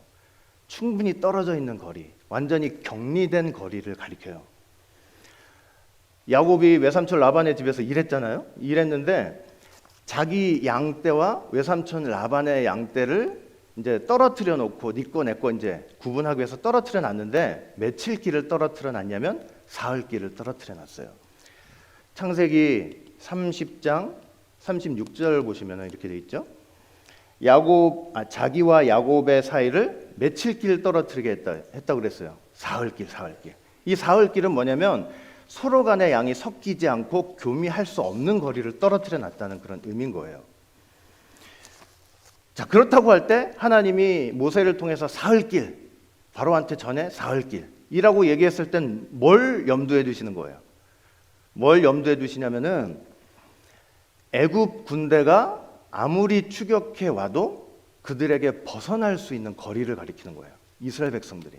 충분히 떨어져 있는 거리, 완전히 격리된 거리를 가리켜요. 야곱이 외삼촌 라반의 집에서 일했잖아요. 일했는데 자기 양떼와 외삼촌 라반의 양떼를 이제 떨어뜨려 놓고 네 거 내 거 이제 구분하기 위해서 떨어뜨려 놨는데 며칠 길을 떨어뜨려 놨냐면 사흘 길을 떨어뜨려 놨어요. 창세기 30장 36절 보시면 이렇게 돼 있죠. 자기와 야곱의 사이를 며칠 길 떨어뜨리게 했다 그랬어요. 사흘 길. 이 사흘 길은 뭐냐면 서로 간의 양이 섞이지 않고 교미할 수 없는 거리를 떨어뜨려 놨다는 그런 의미인 거예요. 자, 그렇다고 할 때 하나님이 모세를 통해서 사흘길, 바로한테 전에 사흘길이라고 얘기했을 땐 뭘 염두에 두시는 거예요? 뭘 염두에 두시냐면은 애굽 군대가 아무리 추격해 와도 그들에게 벗어날 수 있는 거리를 가리키는 거예요. 이스라엘 백성들이.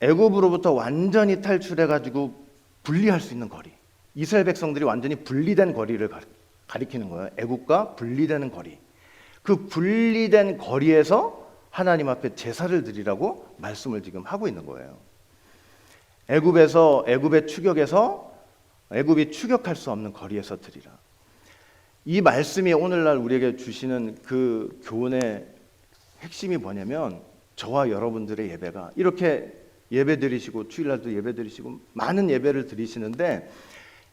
애굽으로부터 완전히 탈출해가지고 분리할 수 있는 거리. 이스라엘 백성들이 완전히 분리된 거리를 가리키는 거예요. 애굽과 분리되는 거리. 그 분리된 거리에서 하나님 앞에 제사를 드리라고 말씀을 지금 하고 있는 거예요. 애굽의 추격에서 애굽이 추격할 수 없는 거리에서 드리라. 이 말씀이 오늘날 우리에게 주시는 그 교훈의 핵심이 뭐냐면, 저와 여러분들의 예배가 이렇게 예배 드리시고 주일날도 예배 드리시고 많은 예배를 드리시는데,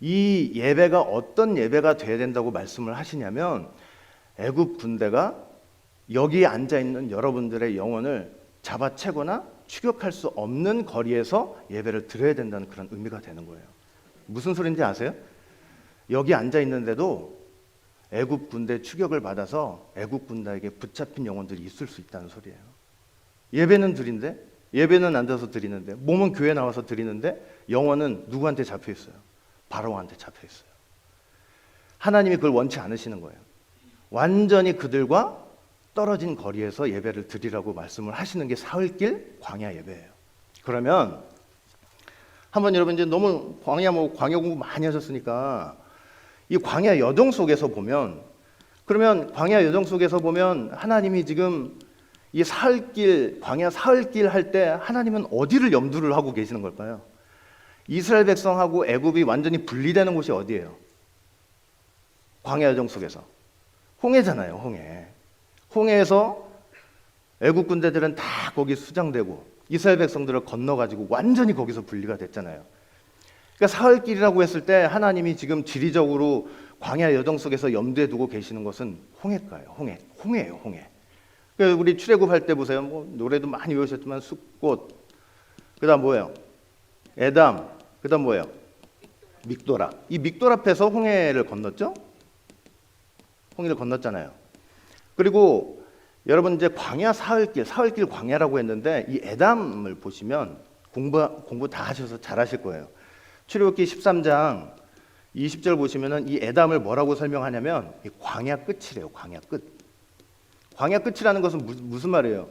이 예배가 어떤 예배가 돼야 된다고 말씀을 하시냐면, 애굽 군대가 여기에 앉아 있는 여러분들의 영혼을 잡아채거나 추격할 수 없는 거리에서 예배를 드려야 된다는 그런 의미가 되는 거예요. 무슨 소리인지 아세요? 여기 앉아 있는데도 애굽 군대 추격을 받아서 애굽 군대에게 붙잡힌 영혼들이 있을 수 있다는 소리예요. 예배는 드린데, 예배는 앉아서 드리는데, 몸은 교회 나와서 드리는데 영혼은 누구한테 잡혀 있어요? 바로한테 잡혀 있어요. 하나님이 그걸 원치 않으시는 거예요. 완전히 그들과 떨어진 거리에서 예배를 드리라고 말씀을 하시는 게 사흘길 광야 예배예요. 그러면 한번 여러분, 이제 너무 광야 공부 많이 하셨으니까 이 광야 여정 속에서 보면, 그러면 광야 여정 속에서 보면 하나님이 지금 이 사흘길, 광야 사흘길 할 때 하나님은 어디를 염두를 하고 계시는 걸까요? 이스라엘 백성하고 애굽이 완전히 분리되는 곳이 어디예요? 광야 여정 속에서 홍해잖아요. 홍해에서 애굽 군대들은 다 거기 수장되고 이스라엘 백성들을 건너가지고 완전히 거기서 분리가 됐잖아요. 그러니까 사흘길이라고 했을 때 하나님이 지금 지리적으로 광야 여정 속에서 염두에 두고 계시는 것은 홍해가예요. 홍해예요. 그러니까 우리 출애굽 할 때 보세요. 뭐 노래도 많이 외우셨지만 숫꽃, 그다음 뭐예요? 에담, 그다음 뭐예요? 믹도라. 이 믹도라에서 홍해를 건넜죠? 홍해를 건넜잖아요. 그리고 여러분, 이제 광야 사흘길 광야라고 했는데, 이 에담을 보시면 공부 다 하셔서 잘 하실 거예요. 출애굽기 13장 20절 보시면은 이 에담을 뭐라고 설명하냐면, 이 광야 끝이래요. 광야 끝. 광야 끝이라는 것은 무슨 말이에요?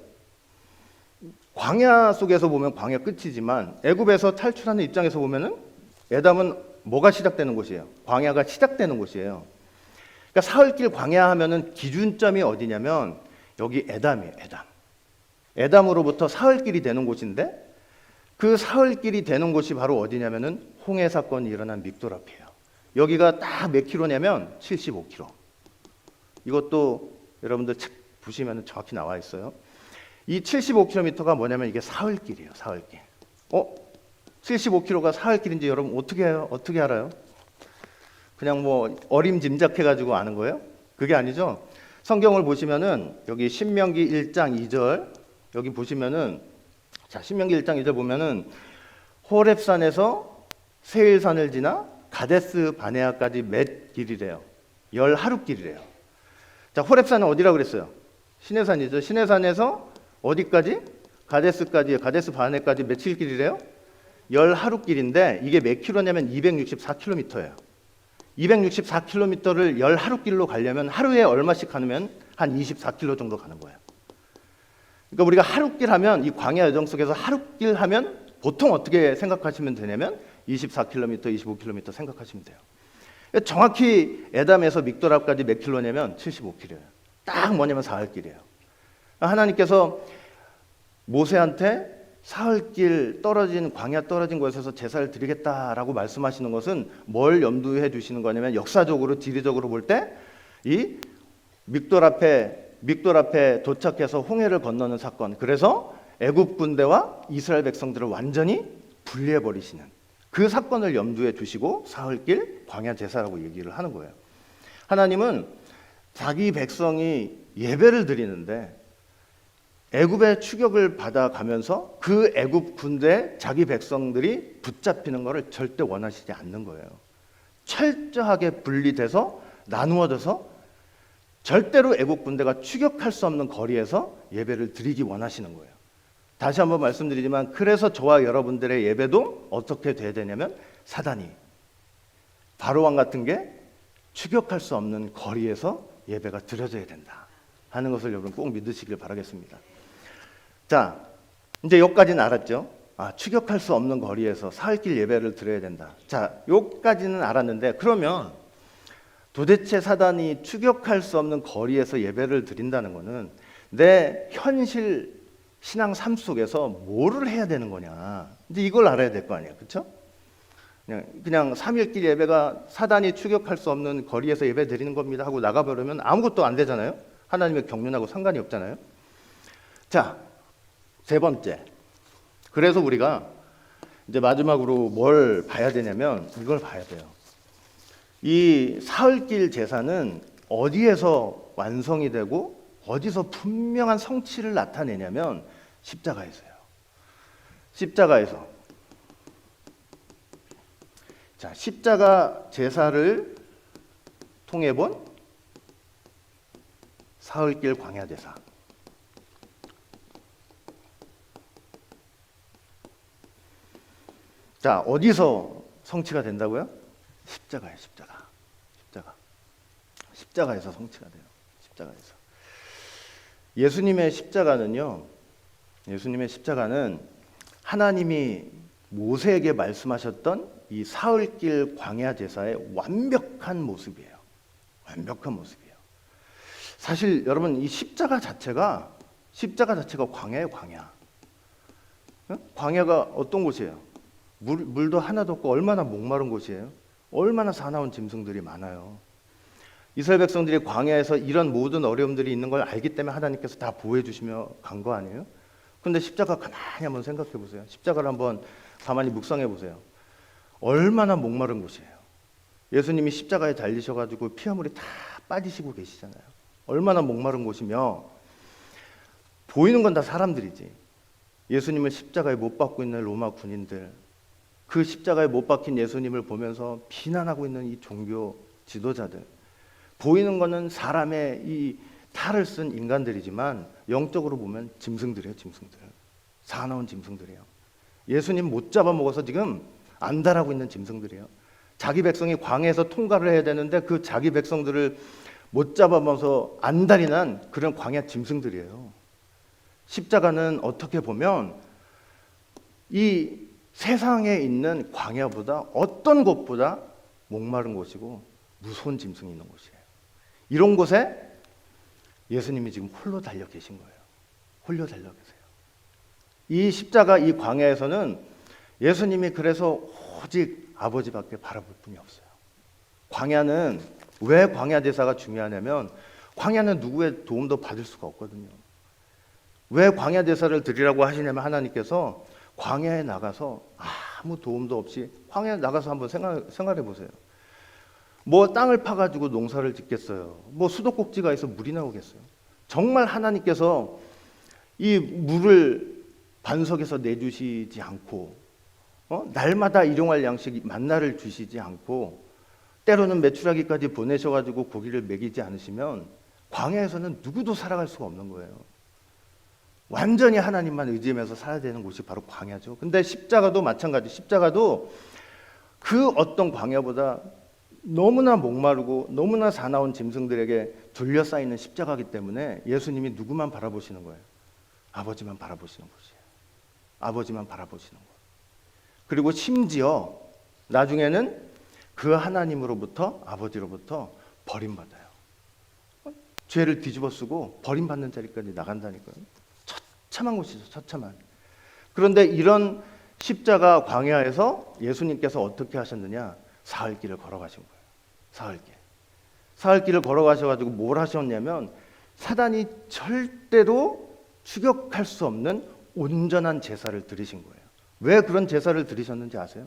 광야 속에서 보면 광야 끝이지만 애굽에서 탈출하는 입장에서 보면은 에담은 뭐가 시작되는 곳이에요? 광야가 시작되는 곳이에요. 그러니까 사흘길 광야 하면은 기준점이 어디냐면 여기 에담이에요. 에담으로부터 사흘길이 되는 곳인데, 그 사흘길이 되는 곳이 바로 어디냐면은 홍해 사건이 일어난 믹도라피예요. 여기가 딱 몇 킬로냐면 75km. 이것도 여러분들 책 보시면 정확히 나와 있어요. 이 75km가 뭐냐면 이게 사흘길이에요. 사흘길. 75km가 사흘길인지 여러분 어떻게 알아요? 그냥 뭐 어림짐작해가지고 아는 거예요? 그게 아니죠. 성경을 보시면은 여기 신명기 1장 2절 여기 보시면은, 자, 신명기 1장 2절 보면은 호렙산에서 세일산을 지나 가데스 바네아까지 몇 길이래요? 10하루길이래요. 자, 호렙산은 어디라고 그랬어요? 시내산이죠. 시내산에서 어디까지? 가데스까지, 가데스 바네까지 며칠 길이래요? 10하루길인데 이게 몇 킬로냐면 264km예요. 264km를 10하루길로 가려면 하루에 얼마씩 가면 한 24km 정도 가는 거예요. 그러니까 우리가 하루길 하면, 이 광야 여정 속에서 하루길 하면 보통 어떻게 생각하시면 되냐면 24km, 25km 생각하시면 돼요. 정확히 에담에서 믹도랍까지 몇 킬로냐면 75km예요. 딱 뭐냐면 사흘길이에요. 하나님께서 모세한테 사흘길 떨어진, 광야 떨어진 곳에서 제사를 드리겠다라고 말씀하시는 것은 뭘 염두해 두시는 거냐면, 역사적으로 지리적으로 볼 때 이 믹도랍에 도착해서 홍해를 건너는 사건, 그래서 애굽 군대와 이스라엘 백성들을 완전히 분리해 버리시는 그 사건을 염두에 두시고 사흘길 광야 제사라고 얘기를 하는 거예요. 하나님은 자기 백성이 예배를 드리는데 애굽의 추격을 받아가면서 그 애굽 군대에 자기 백성들이 붙잡히는 것을 절대 원하시지 않는 거예요. 철저하게 분리돼서 나누어져서 절대로 애굽 군대가 추격할 수 없는 거리에서 예배를 드리기 원하시는 거예요. 다시 한번 말씀드리지만, 그래서 저와 여러분들의 예배도 어떻게 돼야 되냐면, 사단이, 바로왕 같은 게 추격할 수 없는 거리에서 예배가 드려져야 된다 하는 것을 여러분 꼭 믿으시길 바라겠습니다. 자, 이제 여기까지는 알았죠? 추격할 수 없는 거리에서 사흘길 예배를 드려야 된다. 자, 여기까지는 알았는데 그러면 도대체 사단이 추격할 수 없는 거리에서 예배를 드린다는 것은 내 현실 신앙 삶 속에서 뭐를 해야 되는 거냐. 이제 이걸 알아야 될 거 아니에요. 그렇죠? 그냥 3일길 예배가 사단이 추격할 수 없는 거리에서 예배 드리는 겁니다 하고 나가버리면 아무것도 안 되잖아요. 하나님의 경륜하고 상관이 없잖아요. 자, 세 번째. 그래서 우리가 이제 마지막으로 뭘 봐야 되냐면 이걸 봐야 돼요. 이 사흘길 제사는 어디에서 완성이 되고 어디서 분명한 성취를 나타내냐면 십자가에서요. 십자가에서. 자, 십자가 제사를 통해 본 사흘길 광야 제사. 자, 어디서 성취가 된다고요? 십자가예요, 십자가. 십자가에서 성취가 돼요. 십자가에서. 예수님의 십자가는 하나님이 모세에게 말씀하셨던 이 사흘길 광야 제사의 완벽한 모습이에요. 완벽한 모습이에요. 사실 여러분 이 십자가 자체가 광야예요, 광야. 광야가 어떤 곳이에요? 물도 하나도 없고 얼마나 목마른 곳이에요. 얼마나 사나운 짐승들이 많아요. 이스라엘 백성들이 광야에서 이런 모든 어려움들이 있는 걸 알기 때문에 하나님께서 다 보호해 주시며 간 거 아니에요? 근데 십자가 가만히 한번 생각해 보세요. 십자가를 한번 가만히 묵상해 보세요. 얼마나 목마른 곳이에요. 예수님이 십자가에 달리셔가지고 피와 물이 다 빠지시고 계시잖아요. 얼마나 목마른 곳이며 보이는 건 다 사람들이지. 예수님을 십자가에 못 박고 있는 로마 군인들, 그 십자가에 못 박힌 예수님을 보면서 비난하고 있는 이 종교 지도자들, 보이는 거는 사람의 이 탈을 쓴 인간들이지만 영적으로 보면 짐승들이에요. 짐승들. 사나운 짐승들이에요. 예수님 못 잡아먹어서 지금 안달하고 있는 짐승들이에요. 자기 백성이 광야에서 통과를 해야 되는데 그 자기 백성들을 못 잡아먹어서 안달이 난 그런 광야 짐승들이에요. 십자가는 어떻게 보면 이 세상에 있는 광야보다 어떤 곳보다 목마른 곳이고 무서운 짐승이 있는 곳이에요. 이런 곳에 예수님이 지금 홀로 달려 계신 거예요. 홀로 달려 계세요. 이 십자가 이 광야에서는 예수님이 그래서 오직 아버지밖에 바라볼 분이 없어요. 광야는 왜 광야 제사가 중요하냐면 광야는 누구의 도움도 받을 수가 없거든요. 왜 광야 제사를 드리라고 하시냐면 하나님께서 광야에 나가서 아무 도움도 없이 광야에 나가서 한번 생각해 보세요. 뭐 땅을 파가지고 농사를 짓겠어요. 뭐 수도꼭지가 있어 물이 나오겠어요. 정말 하나님께서 이 물을 반석에서 내주시지 않고 날마다 일용할 양식 만나를 주시지 않고 때로는 메추라기까지 보내셔가지고 고기를 먹이지 않으시면 광야에서는 누구도 살아갈 수가 없는 거예요. 완전히 하나님만 의지하면서 살아야 되는 곳이 바로 광야죠. 근데 십자가도 마찬가지. 십자가도 그 어떤 광야보다 너무나 목마르고 너무나 사나운 짐승들에게 둘러싸이는 십자가이기 때문에 예수님이 누구만 바라보시는 거예요? 아버지만 바라보시는 것이에요. 아버지만 바라보시는 것. 그리고 심지어 나중에는 그 하나님으로부터 아버지로부터 버림받아요. 죄를 뒤집어 쓰고 버림받는 자리까지 나간다니까요. 처참한 곳이죠. 처참한. 그런데 이런 십자가 광야에서 예수님께서 어떻게 하셨느냐? 사흘길을 걸어가신 거예요. 사흘길을 걸어가셔가지고 뭘 하셨냐면 사단이 절대로 추격할 수 없는 온전한 제사를 드리신 거예요. 왜 그런 제사를 드리셨는지 아세요?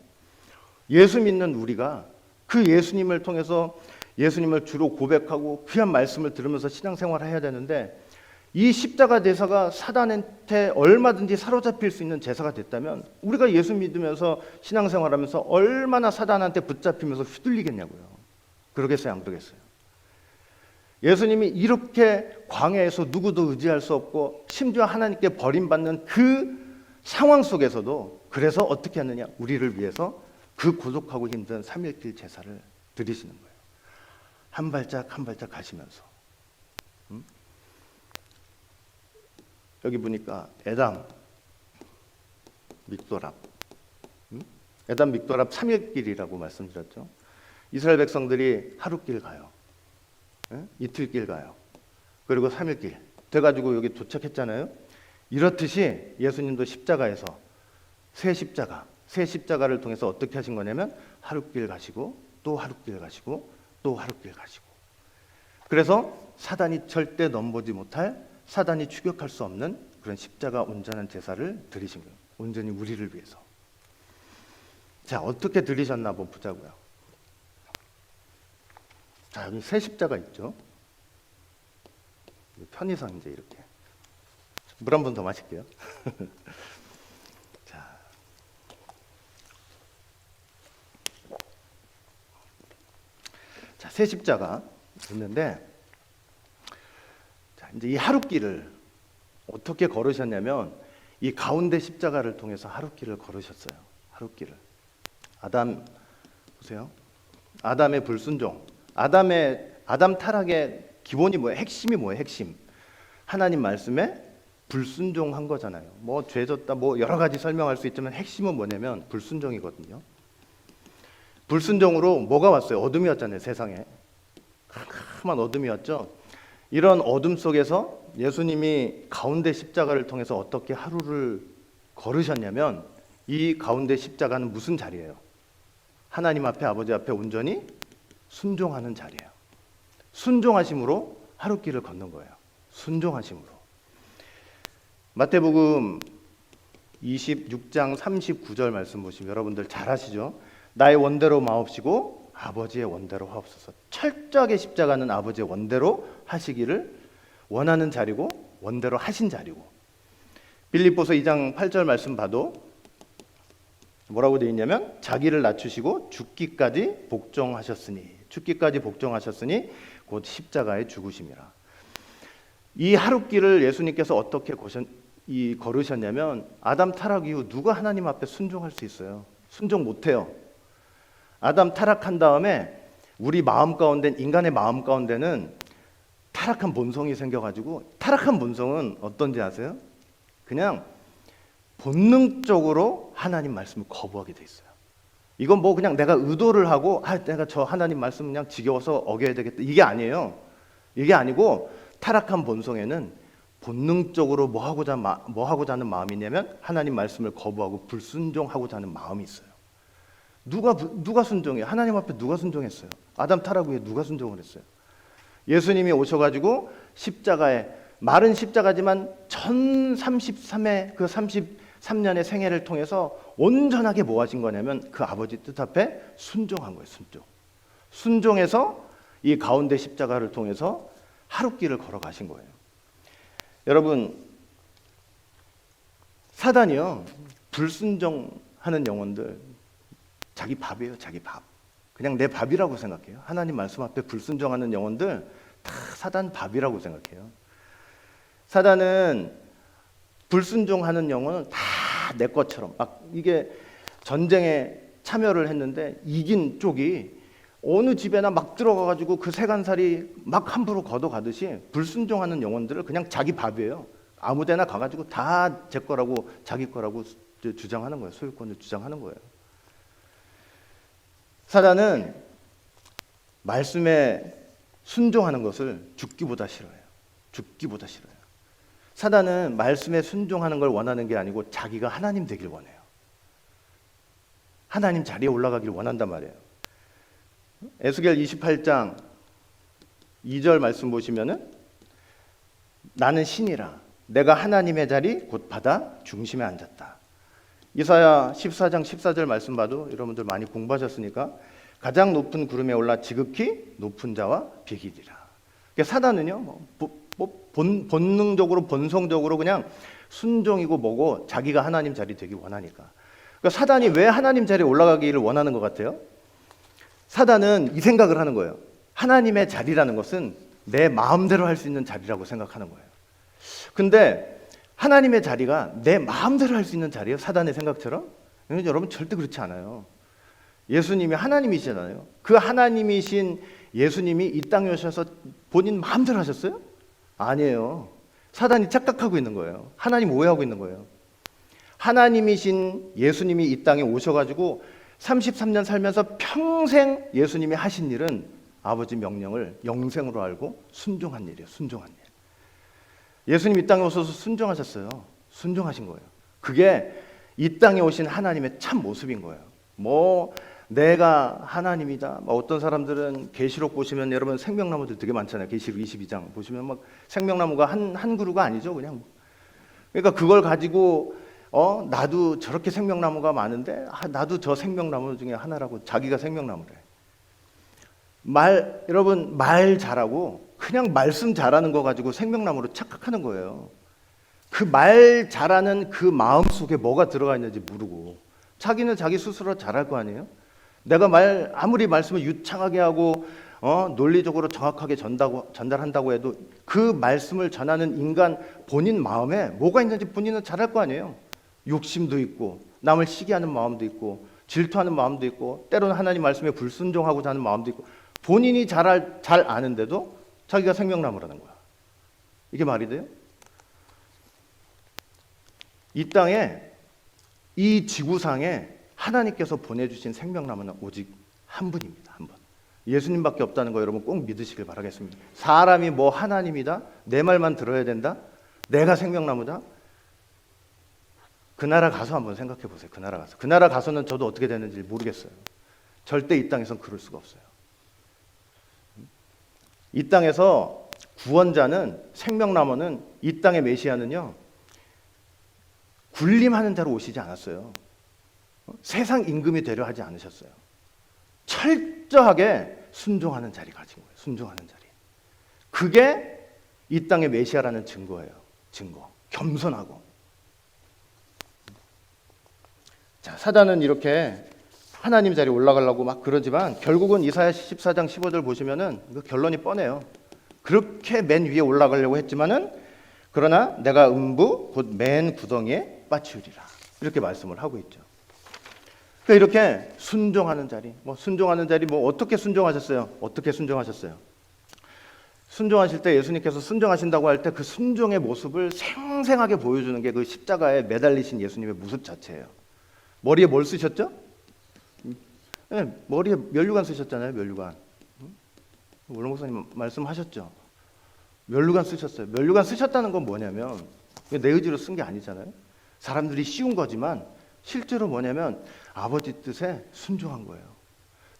예수 믿는 우리가 그 예수님을 통해서 예수님을 주로 고백하고 귀한 말씀을 들으면서 신앙생활을 해야 되는데 이 십자가 제사가 사단한테 얼마든지 사로잡힐 수 있는 제사가 됐다면 우리가 예수 믿으면서 신앙생활하면서 얼마나 사단한테 붙잡히면서 휘둘리겠냐고요. 그러겠어요? 안 그러겠어요? 예수님이 이렇게 광야에서 누구도 의지할 수 없고 심지어 하나님께 버림받는 그 상황 속에서도 그래서 어떻게 하느냐? 우리를 위해서 그 고독하고 힘든 3일길 제사를 드리시는 거예요. 한 발짝 한 발짝 가시면서. 여기 보니까 에담, 믹도랍. 에단 믹도랍 3일 길이라고 말씀드렸죠. 이스라엘 백성들이 하루길 가요. 이틀길 가요. 그리고 3일길 돼가지고 여기 도착했잖아요. 이렇듯이 예수님도 십자가에서 새 십자가를 통해서 어떻게 하신 거냐면 하루길 가시고 또 하루길 가시고 또 하루길 가시고, 그래서 사단이 절대 넘보지 못할, 사단이 추격할 수 없는 그런 십자가 온전한 제사를 드리신 거예요. 온전히 우리를 위해서. 자, 어떻게 드리셨나 한번 보자고요. 자, 여기 새 십자가 있죠. 편의상 이제 이렇게 물 한 번 더 마실게요. 자, 새 십자가 있는데, 자, 이제 이 하루길을 어떻게 걸으셨냐면 이 가운데 십자가를 통해서 하루길을 걸으셨어요. 하루길을. 아담 보세요. 아담의 불순종. 아담 타락의 기본이 뭐예요? 핵심이 뭐예요? 핵심. 하나님 말씀에 불순종한 거잖아요. 뭐 죄졌다 뭐 여러 가지 설명할 수 있지만 핵심은 뭐냐면 불순종이거든요. 불순종으로 뭐가 왔어요? 어둠이 왔잖아요. 세상에. 캄캄한 어둠이었죠. 이런 어둠 속에서 예수님이 가운데 십자가를 통해서 어떻게 하루를 걸으셨냐면, 이 가운데 십자가는 무슨 자리예요? 하나님 앞에, 아버지 앞에 온전히 순종하는 자리예요. 순종하심으로 하루길을 걷는 거예요. 순종하심으로. 마태복음 26장 39절 말씀 보시면 여러분들 잘 아시죠? 나의 원대로 마옵시고 아버지의 원대로 하옵소서. 철저하게 십자가는 아버지의 원대로 하시기를 원하는 자리고 원대로 하신 자리고, 빌립보서 2장 8절 말씀 봐도 뭐라고 되어 있냐면 자기를 낮추시고 죽기까지 복종하셨으니 곧 십자가에 죽으심이라. 이 하루길을 예수님께서 어떻게 걸으셨냐면, 아담 타락 이후 누가 하나님 앞에 순종할 수 있어요? 순종 못해요. 아담 타락한 다음에 우리 마음 가운데, 인간의 마음 가운데는 타락한 본성이 생겨가지고, 타락한 본성은 어떤지 아세요? 그냥 본능적으로 하나님 말씀을 거부하게 돼 있어요. 이건 뭐 그냥 내가 의도를 하고 내가 저 하나님 말씀 그냥 지겨워서 어겨야 되겠다, 이게 아니에요. 이게 아니고, 타락한 본성에는 본능적으로 뭐 하고자 하는 마음이냐면 하나님 말씀을 거부하고 불순종하고자 하는 마음이 있어요. 누가 순종해요? 하나님 앞에 누가 순종했어요? 아담 타락 후에 누가 순종을 했어요? 예수님이 오셔가지고 십자가에, 마른 십자가지만 1033의 그 33년의 생애를 통해서 온전하게 뭐 하신 거냐면 그 아버지 뜻 앞에 순종한 거예요. 순종해서 이 가운데 십자가를 통해서 하루길을 걸어가신 거예요. 여러분, 사단이요, 불순종하는 영혼들 자기 밥이에요. 자기 밥. 그냥 내 밥이라고 생각해요. 하나님 말씀 앞에 불순종하는 영혼들 다 사단 밥이라고 생각해요. 사단은 불순종하는 영혼은 다 내 것처럼, 막 이게 전쟁에 참여를 했는데 이긴 쪽이 어느 집에나 막 들어가가지고 그 세간살이 막 함부로 걷어가듯이, 불순종하는 영혼들을 그냥 자기 밥이에요. 아무데나 가가지고 다 제 거라고, 자기 거라고 주장하는 거예요. 소유권을 주장하는 거예요. 사단은 말씀에 순종하는 것을 죽기보다 싫어해요. 죽기보다 싫어요. 사단은 말씀에 순종하는 걸 원하는 게 아니고 자기가 하나님 되길 원해요. 하나님 자리에 올라가길 원한단 말이에요. 에스겔 28장 2절 말씀 보시면은, 나는 신이라 내가 하나님의 자리 곧 바다 중심에 앉았다. 이사야 14장 14절 말씀 봐도 여러분들 많이 공부하셨으니까, 가장 높은 구름에 올라 지극히 높은 자와 비기리라. 그러니까 사단은요, 본능적으로, 본성적으로 그냥 순종이고 뭐고 자기가 하나님 자리 되기 원하니까. 그러니까 사단이 왜 하나님 자리에 올라가기를 원하는 것 같아요? 사단은 이 생각을 하는 거예요. 하나님의 자리라는 것은 내 마음대로 할 수 있는 자리라고 생각하는 거예요. 근데 하나님의 자리가 내 마음대로 할 수 있는 자리예요? 사단의 생각처럼? 여러분, 절대 그렇지 않아요. 예수님이 하나님이시잖아요. 그 하나님이신 예수님이 이 땅에 오셔서 본인 마음대로 하셨어요? 아니에요. 사단이 착각하고 있는 거예요. 하나님 오해하고 있는 거예요. 하나님이신 예수님이 이 땅에 오셔가지고 33년 살면서 평생 예수님이 하신 일은 아버지 명령을 영생으로 알고 순종한 일이에요. 순종한 일. 예수님 이 땅에 오셔서 순종하셨어요. 순종하신 거예요. 그게 이 땅에 오신 하나님의 참 모습인 거예요. 뭐 내가 하나님이다. 뭐 어떤 사람들은 계시록 보시면 여러분 생명나무들 되게 많잖아요. 계시록 22장 보시면 막 생명나무가 한 그루가 아니죠. 그냥 그러니까 그걸 가지고 나도 저렇게 생명나무가 많은데 나도 저 생명나무 중에 하나라고 자기가 생명나무래. 여러분 말 잘하고 그냥 말씀 잘하는 거 가지고 생명나무로 착각하는 거예요. 그 말 잘하는 그 마음 속에 뭐가 들어가 있는지 모르고 자기는 자기 스스로 잘할 거 아니에요. 내가 아무리 말씀을 유창하게 하고 논리적으로 정확하게 전달한다고 해도 그 말씀을 전하는 인간 본인 마음에 뭐가 있는지 본인은 잘할 거 아니에요. 욕심도 있고 남을 시기하는 마음도 있고 질투하는 마음도 있고 때로는 하나님 말씀에 불순종하고자 하는 마음도 있고 본인이 잘 아는데도 자기가 생명나무라는 거야. 이게 말이 돼요? 이 땅에 이 지구상에 하나님께서 보내주신 생명나무는 오직 한 분입니다. 한 분. 예수님밖에 없다는 거 여러분 꼭 믿으시길 바라겠습니다. 사람이 뭐 하나님이다? 내 말만 들어야 된다? 내가 생명나무다? 그 나라 가서 한번 생각해 보세요. 그 나라 가서. 그 나라 가서는 저도 어떻게 되는지 모르겠어요. 절대 이 땅에선 그럴 수가 없어요. 이 땅에서 구원자는 생명나무는 이 땅의 메시아는요. 군림하는 자로 오시지 않았어요. 세상 임금이 되려 하지 않으셨어요. 철저하게 순종하는 자리 가진 거예요. 순종하는 자리. 그게 이 땅의 메시아라는 증거예요. 증거. 겸손하고. 자, 사단은 이렇게 하나님 자리에 올라가려고 막 그러지만 결국은 이사야 14장 15절 보시면은 그 결론이 뻔해요. 그렇게 맨 위에 올라가려고 했지만은 그러나 내가 음부 곧 맨 구덩이에 빠치우리라. 이렇게 말씀을 하고 있죠. 그러니까 이렇게 순종하는 자리, 순종하는 자리 어떻게 순종하셨어요? 어떻게 순종하셨어요? 순종하실 때 예수님께서 순종하신다고 할 때 그 순종의 모습을 생생하게 보여주는 게 그 십자가에 매달리신 예수님의 모습 자체예요. 머리에 뭘 쓰셨죠? 네, 머리에 면류관 쓰셨잖아요. 면류관. 원로 목사님 말씀하셨죠. 면류관 쓰셨어요. 면류관 쓰셨다는 건 뭐냐면 내 의지로 쓴 게 아니잖아요. 사람들이 씌운 거지만 실제로 뭐냐면 아버지 뜻에 순종한 거예요.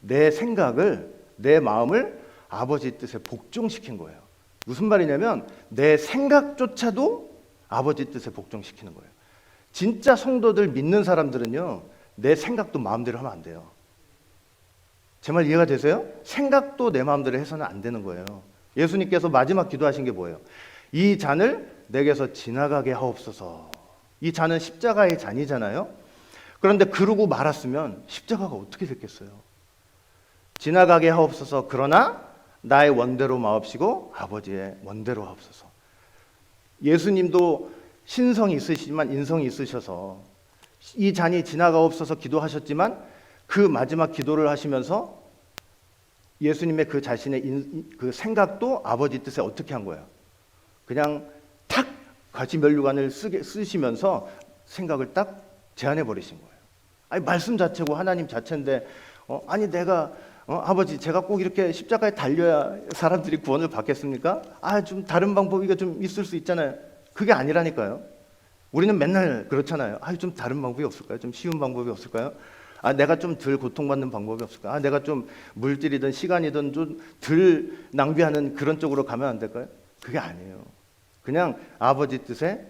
내 생각을, 내 마음을 아버지 뜻에 복종시킨 거예요. 무슨 말이냐면 내 생각조차도 아버지 뜻에 복종시키는 거예요. 진짜 성도들 믿는 사람들은요, 내 생각도 마음대로 하면 안 돼요. 제 말 이해가 되세요? 생각도 내 마음대로 해서는 안 되는 거예요. 예수님께서 마지막 기도하신 게 뭐예요? 이 잔을 내게서 지나가게 하옵소서. 이 잔은 십자가의 잔이잖아요. 그런데 그러고 말았으면 십자가가 어떻게 됐겠어요? 지나가게 하옵소서. 그러나 나의 원대로 마옵시고 아버지의 원대로 하옵소서. 예수님도 신성이 있으시지만 인성이 있으셔서 이 잔이 지나가옵소서 기도하셨지만 그 마지막 기도를 하시면서 예수님의 그 자신의 그 생각도 아버지 뜻에 어떻게 한 거예요? 그냥 탁 같이 면류관을 쓰시면서 생각을 딱 제한해 버리신 거예요. 아니 말씀 자체고 하나님 자체인데 아니 내가 아버지 제가 꼭 이렇게 십자가에 달려야 사람들이 구원을 받겠습니까? 좀 다른 방법이 좀 있을 수 있잖아요. 그게 아니라니까요. 우리는 맨날 그렇잖아요. 좀 다른 방법이 없을까요? 좀 쉬운 방법이 없을까요? 내가 좀 덜 고통받는 방법이 없을까? 내가 좀 물질이든 시간이든 좀 덜 낭비하는 그런 쪽으로 가면 안 될까요? 그게 아니에요. 그냥 아버지 뜻에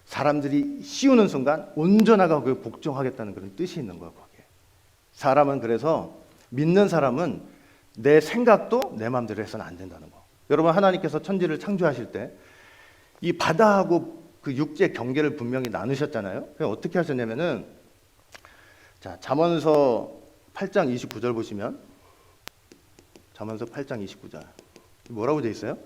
사람들이 씌우는 순간 온전하게 그 복종하겠다는 그런 뜻이 있는 거예요. 거기에. 사람은 그래서 믿는 사람은 내 생각도 내 마음대로 해서는 안 된다는 거. 여러분 하나님께서 천지를 창조하실 때 이 바다하고 그 육지의 경계를 분명히 나누셨잖아요. 어떻게 하셨냐면은 자, 잠언서 8장 29절 보시면 잠언서 8장 29절 뭐라고 되어 있어요?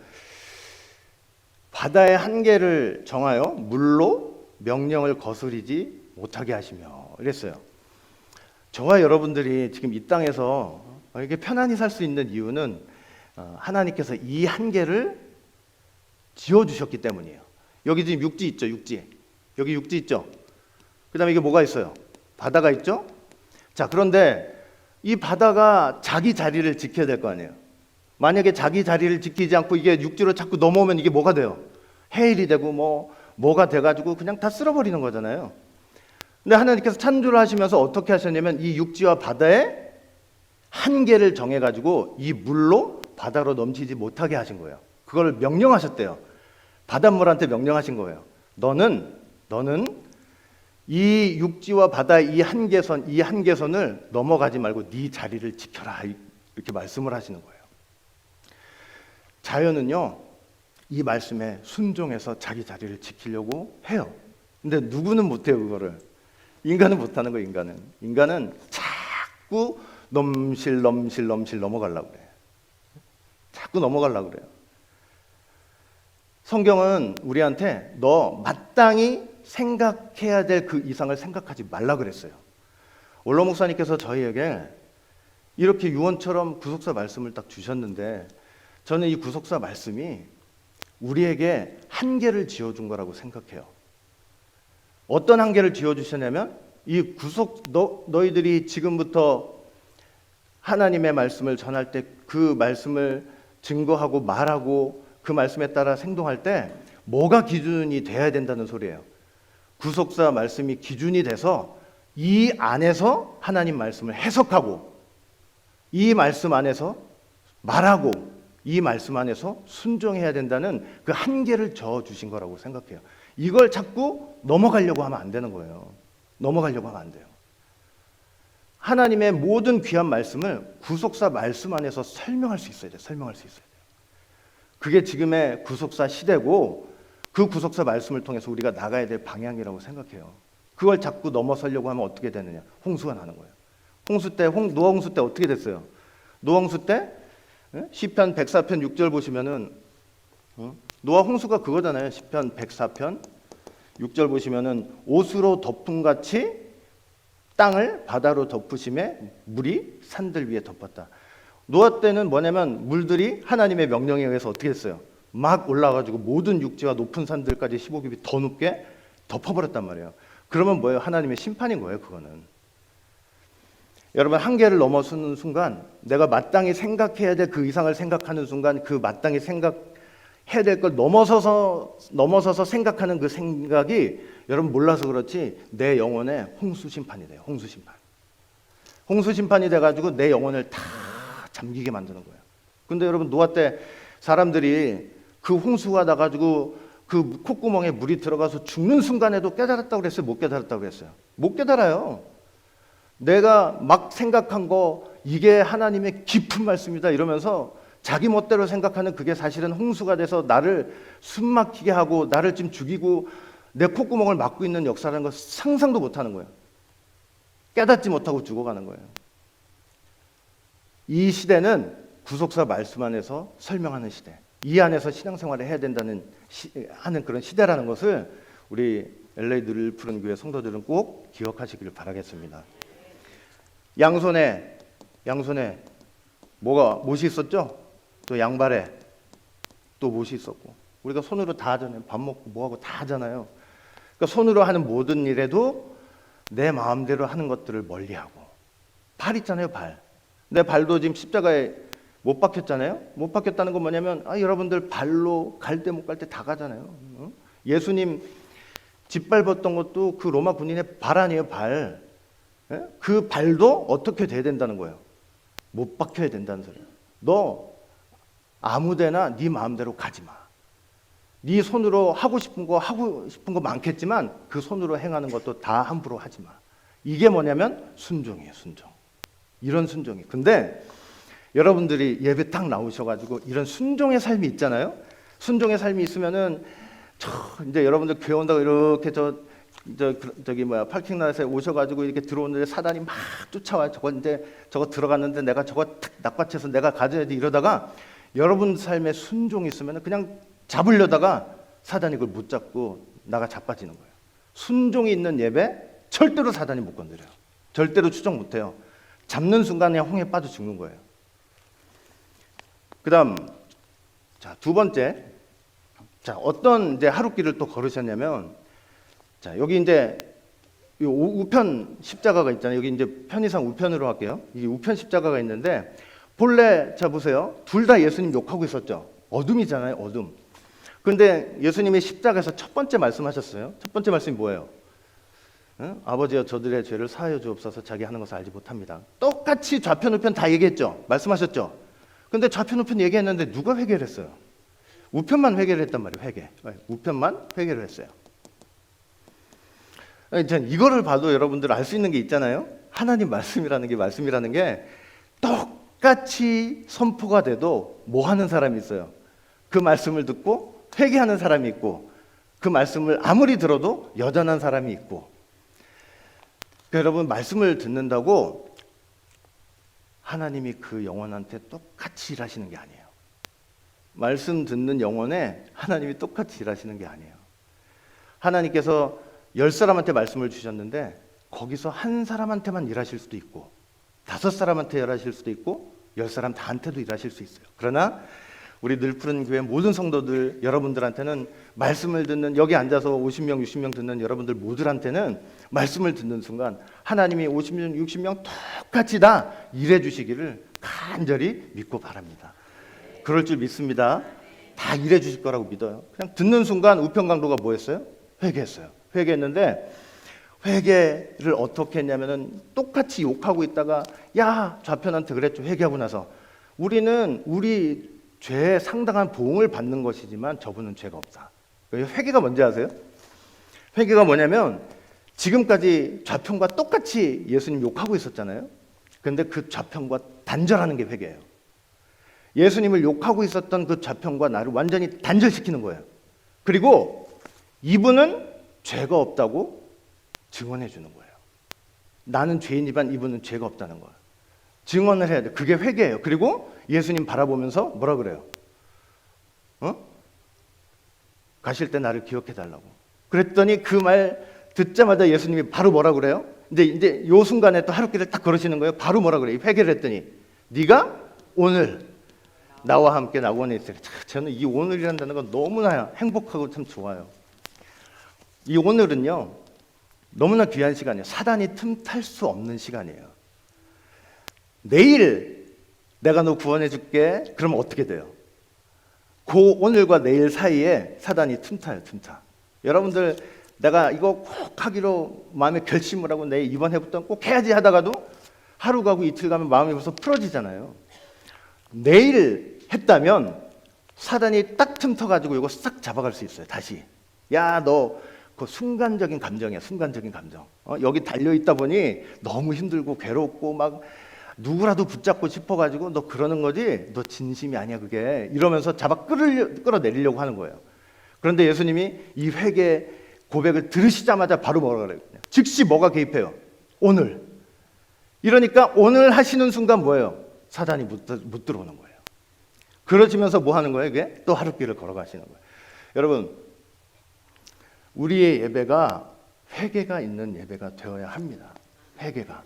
바다의 한계를 정하여 물로 명령을 거스리지 못하게 하시며 이랬어요. 저와 여러분들이 지금 이 땅에서 이렇게 편안히 살 수 있는 이유는 하나님께서 이 한계를 지어주셨기 때문이에요. 여기 지금 육지 있죠, 육지. 여기 육지 있죠. 그다음에 이게 뭐가 있어요? 바다가 있죠? 자, 그런데 이 바다가 자기 자리를 지켜야 될 거 아니에요. 만약에 자기 자리를 지키지 않고 이게 육지로 자꾸 넘어오면 이게 뭐가 돼요? 해일이 되고 뭐가 돼가지고 그냥 다 쓸어버리는 거잖아요. 근데 하나님께서 창조를 하시면서 어떻게 하셨냐면 이 육지와 바다의 한계를 정해가지고 이 물로 바다로 넘치지 못하게 하신 거예요. 그걸 명령하셨대요. 바닷물한테 명령하신 거예요. 너는 이 육지와 바다의 이 한계선을 넘어가지 말고 네 자리를 지켜라, 이렇게 말씀을 하시는 거예요. 자연은요, 이 말씀에 순종해서 자기 자리를 지키려고 해요. 근데 누구는 못해요, 그거를. 인간은 못하는 거예요, 인간은 자꾸 넘실 넘어가려고 그래요. 자꾸 넘어가려고 그래요. 성경은 우리한테 너 마땅히 생각해야 될 그 이상을 생각하지 말라 그랬어요. 원로 목사님께서 저희에게 이렇게 유언처럼 구속사 말씀을 딱 주셨는데 저는 이 구속사 말씀이 우리에게 한계를 지어준 거라고 생각해요. 어떤 한계를 지어주셨냐면 이 너희들이 지금부터 하나님의 말씀을 전할 때 그 말씀을 증거하고 말하고 그 말씀에 따라 행동할 때 뭐가 기준이 돼야 된다는 소리예요. 구속사 말씀이 기준이 돼서 이 안에서 하나님 말씀을 해석하고 이 말씀 안에서 말하고 이 말씀 안에서 순종해야 된다는 그 한계를 저어주신 거라고 생각해요. 이걸 자꾸 넘어가려고 하면 안 되는 거예요. 넘어가려고 하면 안 돼요. 하나님의 모든 귀한 말씀을 구속사 말씀 안에서 설명할 수 있어야 돼요. 설명할 수 있어야 돼요. 그게 지금의 구속사 시대고 그 구속사 말씀을 통해서 우리가 나가야 될 방향이라고 생각해요. 그걸 자꾸 넘어서려고 하면 어떻게 되느냐? 홍수가 나는 거예요. 노아 홍수 때 어떻게 됐어요? 노아 홍수 때 시편 104편 6절 보시면은 노아 홍수가 그거잖아요. 시편 104편 6절 보시면은 옷으로 덮은 같이 땅을 바다로 덮으심에 물이 산들 위에 덮었다. 노아 때는 뭐냐면 물들이 하나님의 명령에 의해서 어떻게 됐어요? 막 올라가지고 모든 육지와 높은 산들까지 15겹이 더 높게 덮어버렸단 말이에요. 그러면 뭐예요? 하나님의 심판인 거예요, 그거는. 여러분, 한계를 넘어서는 순간 내가 마땅히 생각해야 될 그 이상을 생각하는 순간 그 마땅히 생각해야 될 걸 넘어서서 생각하는 그 생각이 여러분 몰라서 그렇지 내 영혼에 홍수 심판이 돼요. 홍수 심판. 홍수 심판이 돼가지고 내 영혼을 다 잠기게 만드는 거예요. 근데 여러분 노아 때 사람들이 그 홍수가 나가지고 그 콧구멍에 물이 들어가서 죽는 순간에도 깨달았다고 그랬어요? 못 깨달았다고 그랬어요? 못 깨달아요. 내가 막 생각한 거 이게 하나님의 깊은 말씀이다 이러면서 자기 멋대로 생각하는 그게 사실은 홍수가 돼서 나를 숨막히게 하고 나를 지금 죽이고 내 콧구멍을 막고 있는 역사라는 걸 상상도 못하는 거예요. 깨닫지 못하고 죽어가는 거예요. 이 시대는 구속사 말씀 안에서 설명하는 시대, 이 안에서 신앙생활을 해야 된다는 하는 그런 시대라는 것을 우리 LA 늘 푸른 교회 성도들은 꼭 기억하시기를 바라겠습니다. 양손에 못이 있었죠? 또 양발에 또 못이 있었고 우리가 손으로 다 하잖아요. 밥 먹고 뭐하고 다 하잖아요. 그러니까 손으로 하는 모든 일에도 내 마음대로 하는 것들을 멀리하고 발 있잖아요. 내 발도 지금 십자가에 못 박혔잖아요. 못 박혔다는 건 뭐냐면 여러분들 발로 갈 때 못 갈 때 다 가잖아요. 예수님 짓밟았던 것도 그 로마 군인의 발 아니에요. 발. 그 발도 어떻게 돼야 된다는 거예요. 못 박혀야 된다는 소리예요. 너 아무데나 네 마음대로 가지 마. 네 손으로 하고 싶은 거 많겠지만 그 손으로 행하는 것도 다 함부로 하지 마. 이게 뭐냐면 순종이에요. 순종. 이런 순종이. 근데 여러분들이 예배 딱 나오셔가지고 이런 순종의 삶이 있잖아요. 순종의 삶이 있으면은 이제 여러분들 교회 온다고 이렇게 파킹라에 오셔가지고 이렇게 들어오는데 사단이 막 쫓아와요. 저거 들어갔는데 내가 저거 탁 낚아채서 내가 가져야지 이러다가 여러분 삶에 순종이 있으면 그냥 잡으려다가 사단이 그걸 못 잡고 나가 자빠지는 거예요. 순종이 있는 예배 절대로 사단이 못 건드려요. 절대로 추적 못해요. 잡는 순간에 홍에 빠져 죽는 거예요. 그다음 두 번째 어떤 이제 하루길을 또 걸으셨냐면 여기 이제 이 우편 십자가가 있잖아요. 여기 이제 편의상 우편으로 할게요. 이 우편 십자가가 있는데 본래 자 보세요. 둘 다 예수님 욕하고 있었죠. 어둠이잖아요. 어둠. 그런데 예수님이 십자가에서 첫 번째 말씀하셨어요. 첫 번째 말씀이 뭐예요? 응? 아버지여 저들의 죄를 사하여 주옵소서 자기 하는 것을 알지 못합니다. 똑같이 좌편 우편 다 얘기했죠. 말씀하셨죠. 근데 좌편 우편 얘기했는데 누가 회개를 했어요? 우편만 회개를 했단 말이에요. 회개. 우편만 회개를 했어요. 전 이거를 봐도 여러분들 알 수 있는 게 있잖아요. 하나님 말씀이라는 게 똑같이 선포가 돼도 뭐 하는 사람이 있어요. 그 말씀을 듣고 회개하는 사람이 있고 그 말씀을 아무리 들어도 여전한 사람이 있고. 그러니까 여러분 말씀을 듣는다고 하나님이 그 영혼한테 똑같이 일하시는 게 아니에요. 말씀 듣는 영혼에 하나님이 똑같이 일하시는 게 아니에요. 하나님께서 10사람한테 말씀을 주셨는데 거기서 한 사람한테만 일하실 수도 있고 5사람한테 일하실 수도 있고 10사람 다한테도 일하실 수 있어요. 그러나 우리 늘푸른 교회 모든 성도들 여러분들한테는 말씀을 듣는 여기 앉아서 50명 60명 듣는 여러분들 모두한테는 말씀을 듣는 순간 하나님이 50명 60명 똑같이 다 일해 주시기를 간절히 믿고 바랍니다. 그럴 줄 믿습니다. 다 일해 주실 거라고 믿어요. 그냥 듣는 순간 우편 강도가 뭐였어요? 회개했어요. 회개했는데 회개를 어떻게 했냐면은 똑같이 욕하고 있다가 야 좌편한테 그랬죠. 회개하고 나서 우리는 우리 죄에 상당한 보응을 받는 것이지만 저분은 죄가 없다. 회개가 뭔지 아세요? 회개가 뭐냐면 지금까지 좌편과 똑같이 예수님 욕하고 있었잖아요. 그런데 그 좌편과 단절하는 게 회개예요. 예수님을 욕하고 있었던 그 좌편과 나를 완전히 단절시키는 거예요. 그리고 이분은 죄가 없다고 증언해 주는 거예요. 나는 죄인이지만 이분은 죄가 없다는 거예요. 증언을 해야 돼. 그게 회개예요. 그리고 예수님 바라보면서 뭐라 그래요? 가실 때 나를 기억해 달라고. 그랬더니 그 말 듣자마자 예수님이 바로 뭐라 그래요? 이제 요 순간에 또 하루길을 딱 걸으시는 거예요. 바로 뭐라 그래요? 회개를 했더니 네가 오늘 나와 함께 낙원에 있으라. 저는 이 오늘이라는 단어가 너무나 행복하고 참 좋아요. 이 오늘은요 너무나 귀한 시간이에요. 사단이 틈탈 수 없는 시간이에요. 내일 내가 너 구원해 줄게. 그러면 어떻게 돼요? 그 오늘과 내일 사이에 사단이 틈타요. 틈타. 여러분들 내가 이거 꼭 하기로 마음에 결심을 하고 내일 이번 해부터 꼭 해야지 하다가도 하루 가고 이틀 가면 마음이 벌써 풀어지잖아요. 내일 했다면 사단이 딱 틈터가지고 이거 싹 잡아갈 수 있어요. 다시. 야, 너 그 순간적인 감정이야. 순간적인 감정. 여기 달려있다 보니 너무 힘들고 괴롭고 막 누구라도 붙잡고 싶어가지고 너 그러는 거지? 너 진심이 아니야 그게. 이러면서 잡아 끌어내리려고 하는 거예요. 그런데 예수님이 이 회개 고백을 들으시자마자 바로 뭐라 그래요? 즉시 뭐가 개입해요? 오늘. 이러니까 오늘 하시는 순간 뭐예요? 사단이 못 들어오는 거예요. 그러시면서 뭐 하는 거예요? 이게 또 하루길을 걸어가시는 거예요. 여러분, 우리의 예배가 회개가 있는 예배가 되어야 합니다. 회개가.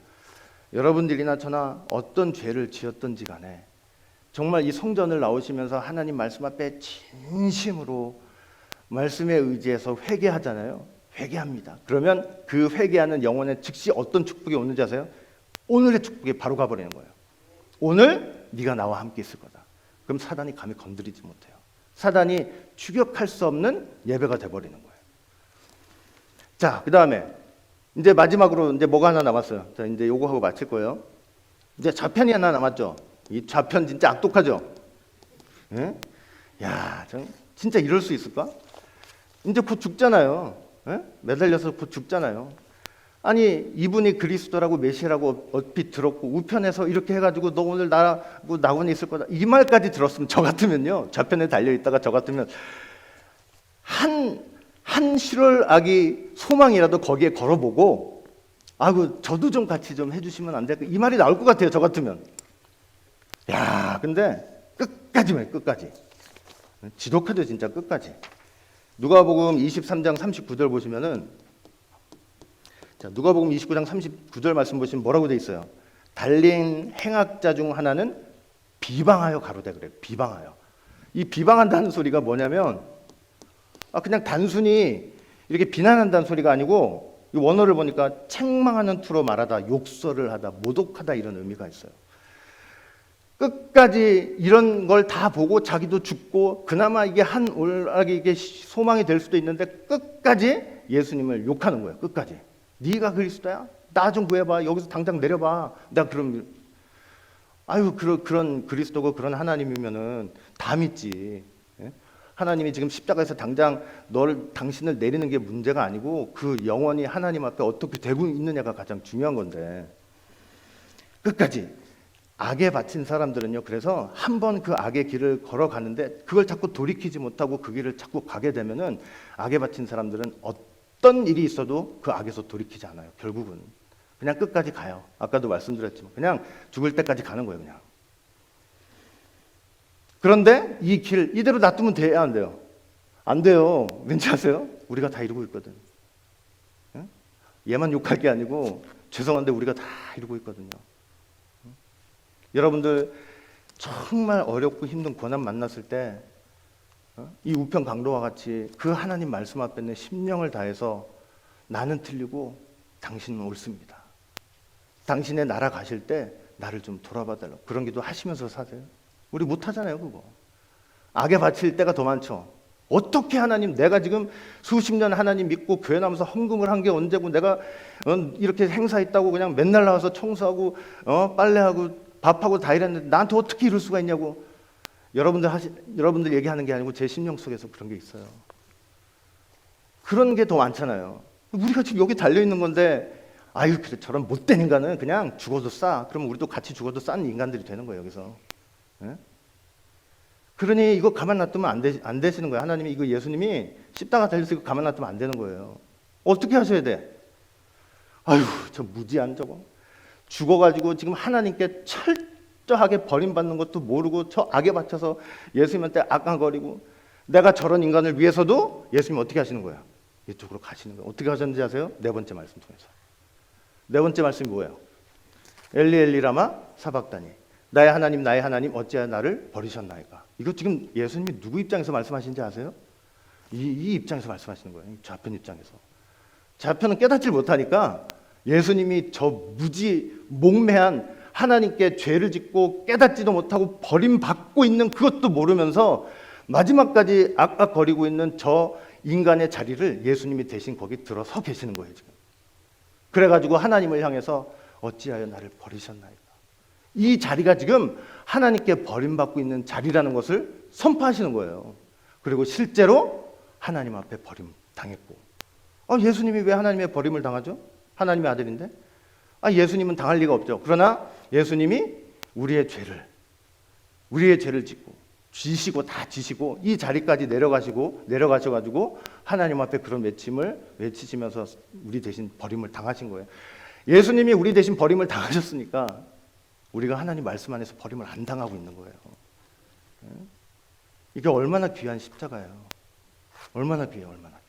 여러분들이나 저나 어떤 죄를 지었든지 간에 정말 이 성전을 나오시면서 하나님 말씀 앞에 진심으로 말씀에 의지해서 회개하잖아요. 회개합니다. 그러면 그 회개하는 영혼에 즉시 어떤 축복이 오는지 아세요? 오늘의 축복이 바로 가버리는 거예요. 오늘 네가 나와 함께 있을 거다. 그럼 사단이 감히 건드리지 못해요. 사단이 추격할 수 없는 예배가 돼버리는 거예요. 자, 그 다음에 이제 마지막으로 이제 뭐가 하나 남았어요. 자, 이제 요거 하고 마칠 거예요. 이제 좌편이 하나 남았죠. 이 좌편 진짜 악독하죠. 예? 야, 진짜 이럴 수 있을까? 이제 곧 죽잖아요. 예? 매달려서 곧 죽잖아요. 아니 이분이 그리스도라고 메시아라고 얼핏 들었고 우편에서 이렇게 해가지고 너 오늘 나하고 낙원에 있을 거다 이 말까지 들었으면 저 같으면요 좌편에 달려있다가 저 같으면 한 실월아기 소망이라도 거기에 걸어보고 아이고 저도 좀 같이 좀 해주시면 안 될까 이 말이 나올 것 같아요 저 같으면. 야 근데 끝까지 지독하죠 진짜 끝까지. 누가복음 23장 39절 보시면은 자, 누가복음 29장 39절 말씀 보시면 뭐라고 돼 있어요? 달린 행악자 중 하나는 비방하여 가로되 그래요. 비방하여. 이 비방한다는 소리가 뭐냐면 그냥 단순히 이렇게 비난한다는 소리가 아니고 이 원어를 보니까 책망하는 투로 말하다, 욕설을 하다, 모독하다 이런 의미가 있어요. 끝까지 이런 걸 다 보고 자기도 죽고 그나마 이게 한 올락이 이게 소망이 될 수도 있는데 끝까지 예수님을 욕하는 거예요. 끝까지. 네가 그리스도야? 나 좀 구해봐. 여기서 당장 내려봐. 나 그럼 아유 그런 그리스도고 그런 하나님이면은 다 믿지. 예? 하나님이 지금 십자가에서 당장 당신을 내리는 게 문제가 아니고 그 영원히 하나님 앞에 어떻게 되고 있느냐가 가장 중요한 건데 끝까지. 악에 바친 사람들은요, 그래서 한 번 그 악의 길을 걸어가는데 그걸 자꾸 돌이키지 못하고 그 길을 자꾸 가게 되면은 악에 바친 사람들은 어떤 일이 있어도 그 악에서 돌이키지 않아요. 결국은 그냥 끝까지 가요. 아까도 말씀드렸지만 그냥 죽을 때까지 가는 거예요, 그냥. 그런데 이 길 이대로 놔두면 돼야 안 돼요? 안 돼요. 왠지 아세요? 우리가 다 이루고 있거든. 얘만 욕할 게 아니고 죄송한데 우리가 다 이루고 있거든요. 여러분들 정말 어렵고 힘든 고난 만났을 때 이 우편 강도와 같이 그 하나님 말씀 앞에는 심령을 다해서 나는 틀리고 당신은 옳습니다. 당신의 나라 가실 때 나를 좀 돌아봐 달라고 그런 기도 하시면서 사세요. 우리 못하잖아요 그거. 악에 바칠 때가 더 많죠. 어떻게 하나님 내가 지금 수십 년 하나님 믿고 교회 나면서 헌금을 한 게 언제고 내가 이렇게 행사했다고 그냥 맨날 나와서 청소하고 빨래하고 밥하고 다 일했는데 나한테 어떻게 이럴 수가 있냐고 여러분들 얘기하는 게 아니고 제 심령 속에서 그런 게 있어요. 그런 게 더 많잖아요. 우리가 지금 여기 달려있는 건데 아유 그래 저런 못된 인간은 그냥 죽어도 싸. 그러면 우리도 같이 죽어도 싼 인간들이 되는 거예요 여기서. 예? 그러니 이거 가만 놔두면 안 되시는 거예요. 하나님이 이거 예수님이 십자가 달려서 이거 가만 놔두면 안 되는 거예요. 어떻게 하셔야 돼? 아유 저 무지한 저거. 죽어가지고 지금 하나님께 철저하게 버림받는 것도 모르고 저 악에 바쳐서 예수님한테 악강거리고 내가 저런 인간을 위해서도 예수님 어떻게 하시는 거야? 이쪽으로 가시는 거예요. 어떻게 하셨는지 아세요? 네 번째 말씀 통해서. 네 번째 말씀이 뭐예요? 엘리 엘리 라마 사박다니 나의 하나님 어찌하여 나를 버리셨나이까. 이거 지금 예수님이 누구 입장에서 말씀하시는지 아세요? 이 입장에서 말씀하시는 거예요. 좌편 입장에서. 좌편은 깨닫지 못하니까 예수님이 저 몽매한 하나님께 죄를 짓고 깨닫지도 못하고 버림받고 있는 그것도 모르면서 마지막까지 악악거리고 있는 저 인간의 자리를 예수님이 대신 거기 들어서 계시는 거예요 지금. 그래가지고 하나님을 향해서 어찌하여 나를 버리셨나이까. 이 자리가 지금 하나님께 버림받고 있는 자리라는 것을 선포하시는 거예요. 그리고 실제로 하나님 앞에 버림당했고 예수님이 왜 하나님의 버림을 당하죠? 하나님의 아들인데? 예수님은 당할 리가 없죠. 그러나 예수님이 우리의 죄를 짓고 다 지시고 이 자리까지 내려가셔가지고 하나님 앞에 그런 외침을 외치시면서 우리 대신 버림을 당하신 거예요. 예수님이 우리 대신 버림을 당하셨으니까 우리가 하나님 말씀 안에서 버림을 안 당하고 있는 거예요. 이게 얼마나 귀한 십자가예요. 얼마나 귀해요. 얼마나.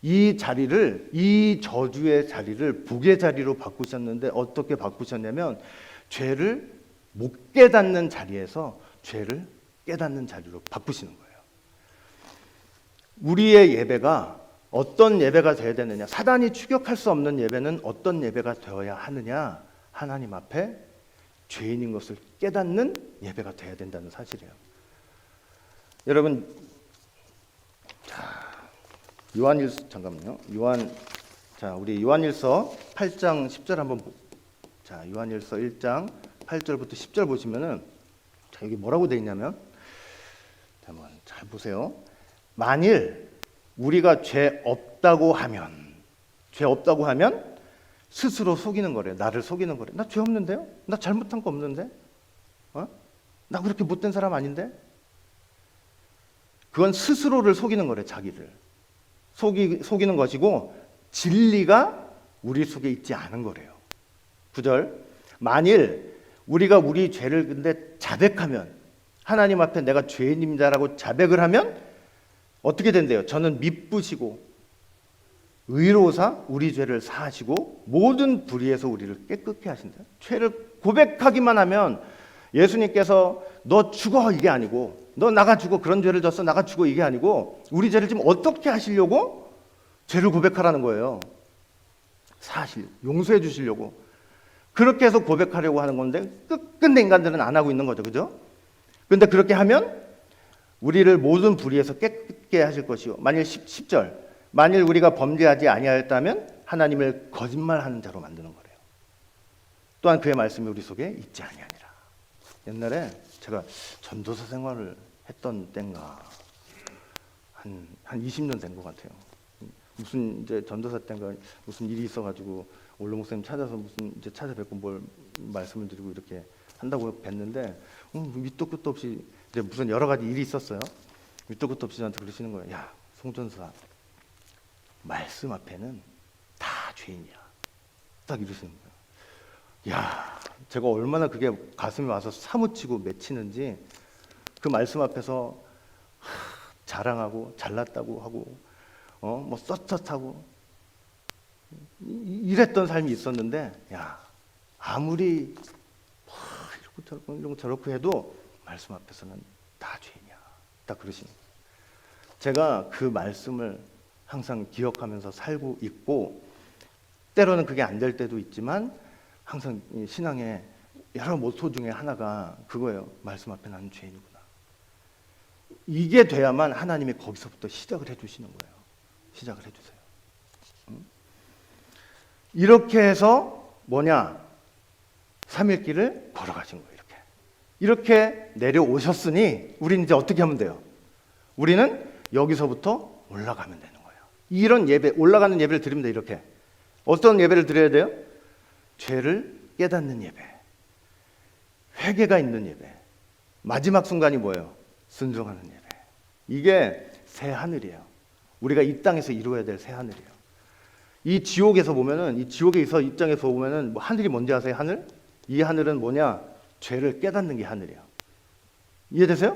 이 자리를 이 저주의 자리를 복의 자리로 바꾸셨는데 어떻게 바꾸셨냐면 죄를 못 깨닫는 자리에서 죄를 깨닫는 자리로 바꾸시는 거예요. 우리의 예배가 어떤 예배가 되어야 되느냐? 사단이 추격할 수 없는 예배는 어떤 예배가 되어야 하느냐? 하나님 앞에 죄인인 것을 깨닫는 예배가 되어야 된다는 사실이에요. 여러분 잠깐만요. 우리 요한일서 8장 10절 한번 요한일서 1장 8절부터 10절 보시면은 여기 뭐라고 돼 있냐면 한번 잘 보세요. 만일 우리가 죄 없다고 하면 스스로 속이는 거래요. 나를 속이는 거래요. 나 죄 없는데요? 나 잘못한 거 없는데? 나 그렇게 못된 사람 아닌데? 그건 스스로를 속이는 거래요. 자기를. 속이는 것이고 진리가 우리 속에 있지 않은 거래요. 9절 만일 우리가 우리 죄를 근데 자백하면 하나님 앞에 내가 죄인입니다라고 자백을 하면 어떻게 된대요? 저는 미쁘시고 의로우사 우리 죄를 사하시고 모든 불의에서 우리를 깨끗게 하신다. 죄를 고백하기만 하면 예수님께서 너 죽어 이게 아니고 너 나가 죽어 그런 죄를 졌어 나가 죽어 이게 아니고 우리 죄를 지금 어떻게 하시려고 죄를 고백하라는 거예요. 사실 용서해 주시려고 그렇게 해서 고백하려고 하는 건데 끝끝내 인간들은 안 하고 있는 거죠. 그죠? 근데 그렇게 하면 우리를 모든 불의에서 깨끗게 하실 것이요. 만일 10절 만일 우리가 범죄하지 아니하였다면 하나님을 거짓말하는 자로 만드는 거래요. 또한 그의 말씀이 우리 속에 있지 아니하니라. 옛날에 제가 전도사 생활을 했던 때인가 한 20년 된 것 같아요. 무슨 이제 전도사 때인가 무슨 일이 있어가지고 원로 목사님 찾아서 무슨 이제 찾아뵙고 뭘 말씀을 드리고 이렇게 한다고 뵀는데 밑도 끝도 없이 이제 무슨 여러 가지 일이 있었어요. 밑도 끝도 없이 저한테 그러시는 거예요. 야, 송전사 말씀 앞에는 다 죄인이야. 딱 이러시는 거예요. 야, 제가 얼마나 그게 가슴에 와서 사무치고 맺히는지 그 말씀 앞에서 자랑하고 잘났다고 하고 뭐 떳떳하고 이랬던 삶이 있었는데 야, 아무리 이러고 저렇고 해도 말씀 앞에서는 다 죄인이야. 딱 그러시는 거예요. 제가 그 말씀을 항상 기억하면서 살고 있고 때로는 그게 안 될 때도 있지만 항상 신앙의 여러 모토 중에 하나가 그거예요. 말씀 앞에 나는 죄인이구나. 이게 돼야만 하나님이 거기서부터 시작을 해주시는 거예요. 시작을 해주세요. 이렇게 해서 뭐냐? 3일 길을 걸어가신 거예요. 이렇게 내려오셨으니 우리는 이제 어떻게 하면 돼요? 우리는 여기서부터 올라가면 되는 거예요. 이런 예배, 올라가는 예배를 드리면 돼요. 이렇게. 어떤 예배를 드려야 돼요? 죄를 깨닫는 예배, 회개가 있는 예배, 마지막 순간이 뭐예요? 순종하는 예배. 이게 새 하늘이에요. 우리가 이 땅에서 이루어야 될 새 하늘이에요. 이 지옥에서 보면은, 이 지옥에서 입장에서 보면은 뭐 하늘이 뭔지 아세요? 하늘? 이 하늘은 뭐냐? 죄를 깨닫는 게 하늘이에요. 이해되세요?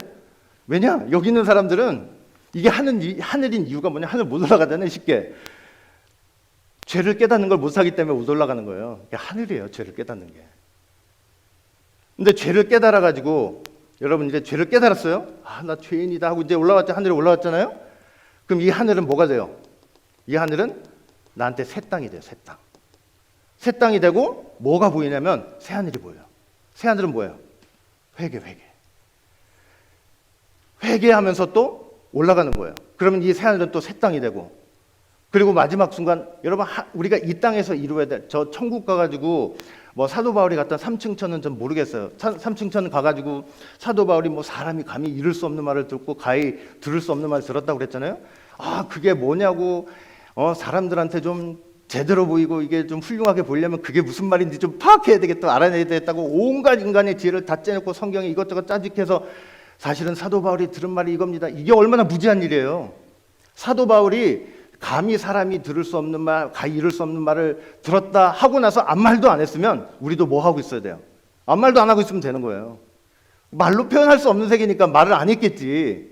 왜냐? 여기 있는 사람들은 이게 하늘인 이유가 뭐냐? 하늘 못 올라가잖아요, 쉽게. 죄를 깨닫는 걸 못하기 때문에 못 올라가는 거예요. 이게 하늘이에요, 죄를 깨닫는 게. 근데 죄를 깨달아가지고, 여러분 이제 죄를 깨달았어요? 아, 나 죄인이다 하고 이제 하늘에 올라왔잖아요? 그럼 이 하늘은 뭐가 돼요? 이 하늘은 나한테 새 땅이 돼요, 새 땅. 새 땅이 되고, 뭐가 보이냐면 새 하늘이 보여요. 새 하늘은 뭐예요? 회개. 회개하면서 또 올라가는 거예요. 그러면 이 새 하늘은 또 새 땅이 되고, 그리고 마지막 순간, 여러분 우리가 이 땅에서 이루어야 될, 저 천국 가가지고 뭐 사도 바울이 갔던 삼층천은 전 모르겠어요. 삼층천 가가지고 사도 바울이 뭐 사람이 감히 이룰 수 없는 말을 듣고 가히 들을 수 없는 말을 들었다고 그랬잖아요. 아, 그게 뭐냐고 사람들한테 좀 제대로 보이고 이게 좀 훌륭하게 보이려면 그게 무슨 말인지 좀 파악해야 되겠다, 알아내야 되겠다고 온갖 인간의 지혜를 다 째놓고 성경에 이것저것 짜집해서 사실은 사도 바울이 들은 말이 이겁니다. 이게 얼마나 무지한 일이에요. 사도 바울이 감히 사람이 들을 수 없는 말, 가히 이룰 수 없는 말을 들었다 하고 나서 아무 말도 안 했으면 우리도 뭐 하고 있어야 돼요? 아무 말도 안 하고 있으면 되는 거예요. 말로 표현할 수 없는 세계니까 말을 안 했겠지.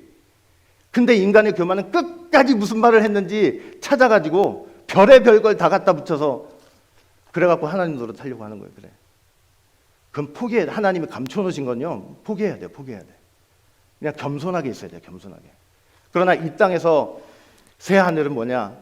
근데 인간의 교만은 끝까지 무슨 말을 했는지 찾아가지고 별의별 걸 다 갖다 붙여서 그래갖고 하나님 노릇하려고 하는 거예요. 그래. 그럼 포기해야 돼. 하나님이 감춰놓으신 건요, 포기해야 돼요. 포기해야 돼. 그냥 겸손하게 있어야 돼요. 겸손하게. 그러나 이 땅에서 새 하늘은 뭐냐?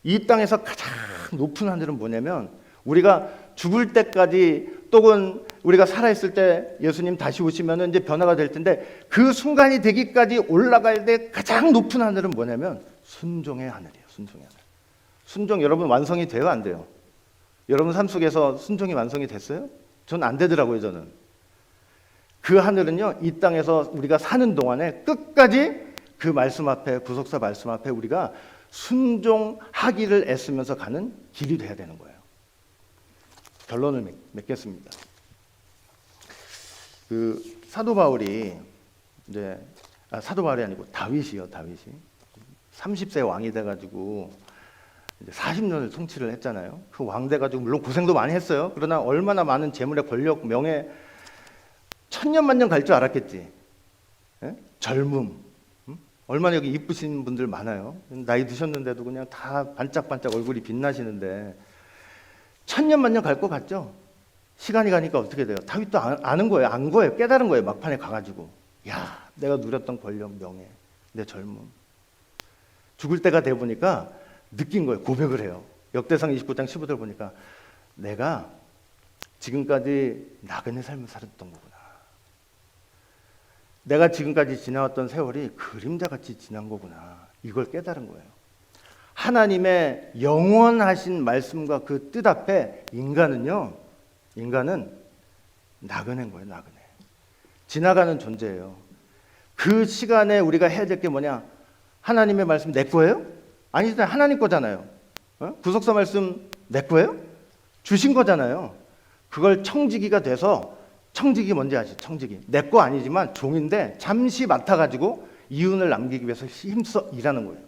이 땅에서 가장 높은 하늘은 뭐냐면 우리가 죽을 때까지 또는 우리가 살아있을 때 예수님 다시 오시면 이제 변화가 될 텐데 그 순간이 되기까지 올라갈 때 가장 높은 하늘은 뭐냐면 순종의 하늘이에요. 순종의 하늘. 순종 여러분 완성이 돼요? 안 돼요? 여러분 삶 속에서 순종이 완성이 됐어요? 전 안 되더라고요. 저는. 그 하늘은요, 이 땅에서 우리가 사는 동안에 끝까지 그 말씀 앞에, 구속사 말씀 앞에 우리가 순종하기를 애쓰면서 가는 길이 돼야 되는 거예요. 결론을 맺겠습니다. 그 사도 바울이 이제 사도 바울이 아니고 다윗이 30세 왕이 돼가지고 이제 40년을 통치를 했잖아요. 그 왕 돼가지고 물론 고생도 많이 했어요. 그러나 얼마나 많은 재물의 권력, 명예, 천년만년 갈 줄 알았겠지. 예? 젊음. 얼마나 여기 이쁘신 분들 많아요. 나이 드셨는데도 그냥 다 반짝반짝 얼굴이 빛나시는데 천년만년 갈 것 같죠? 시간이 가니까 어떻게 돼요? 다윗도 아는 거예요. 안 거예요. 깨달은 거예요. 막판에 가가지고. 야, 내가 누렸던 권력, 명예, 내 젊음. 죽을 때가 돼 보니까 느낀 거예요. 고백을 해요. 역대상 29장 15절 보니까 내가 지금까지 나그네 삶을 살았던 거구나. 내가 지금까지 지나왔던 세월이 그림자같이 지난 거구나. 이걸 깨달은 거예요. 하나님의 영원하신 말씀과 그 뜻 앞에 인간은 나그네인 거예요. 나그네. 지나가는 존재예요. 그 시간에 우리가 해야 될 게 뭐냐? 하나님의 말씀 내 거예요? 아니잖아요. 하나님 거잖아요. 구속사 말씀 내 거예요? 주신 거잖아요. 그걸 청지기가 돼서, 청지기 뭔지 아시죠? 청지기. 내 거 아니지만 종인데 잠시 맡아가지고 이윤을 남기기 위해서 힘써 일하는 거예요.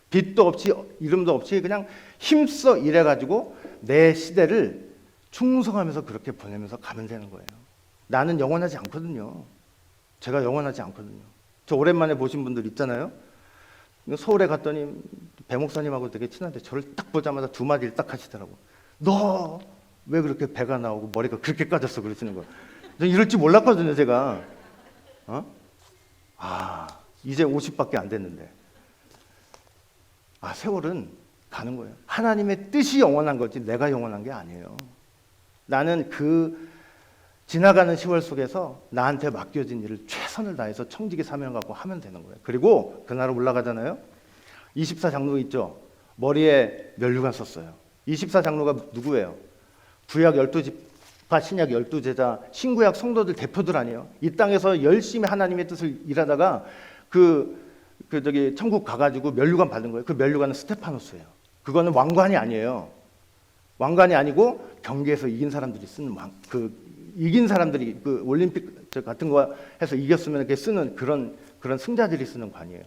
빛도 없이 이름도 없이 그냥 힘써 일해가지고 내 시대를 충성하면서 그렇게 보내면서 가면 되는 거예요. 나는 영원하지 않거든요. 제가 영원하지 않거든요. 저 오랜만에 보신 분들 있잖아요. 서울에 갔더니 배 목사님하고 되게 친한데 저를 딱 보자마자 두 마디를 딱 하시더라고. 너 왜 그렇게 배가 나오고 머리가 그렇게 까졌어? 그러시는 거예요. 저 이럴 줄 몰랐거든요, 제가. 이제 50밖에 안 됐는데. 세월은 가는 거예요. 하나님의 뜻이 영원한 거지 내가 영원한 게 아니에요. 나는 그 지나가는 10월 속에서 나한테 맡겨진 일을 최선을 다해서 청지기 사명을 갖고 하면 되는 거예요. 그리고 그날 올라가잖아요. 24장로 있죠. 머리에 면류관 썼어요. 24장로가 누구예요? 구약 12지파, 신약 12제자, 신구약 성도들 대표들 아니에요. 이 땅에서 열심히 하나님의 뜻을 일하다가 천국 가가지고 면류관 받은 거예요. 그 면류관은 스테파노스예요. 그거는 왕관이 아니에요. 왕관이 아니고 경기에서 이긴 사람들이 쓰는 이긴 사람들이 그 올림픽 같은 거 해서 이겼으면 이렇게 쓰는 그런 승자들이 쓰는 관이에요.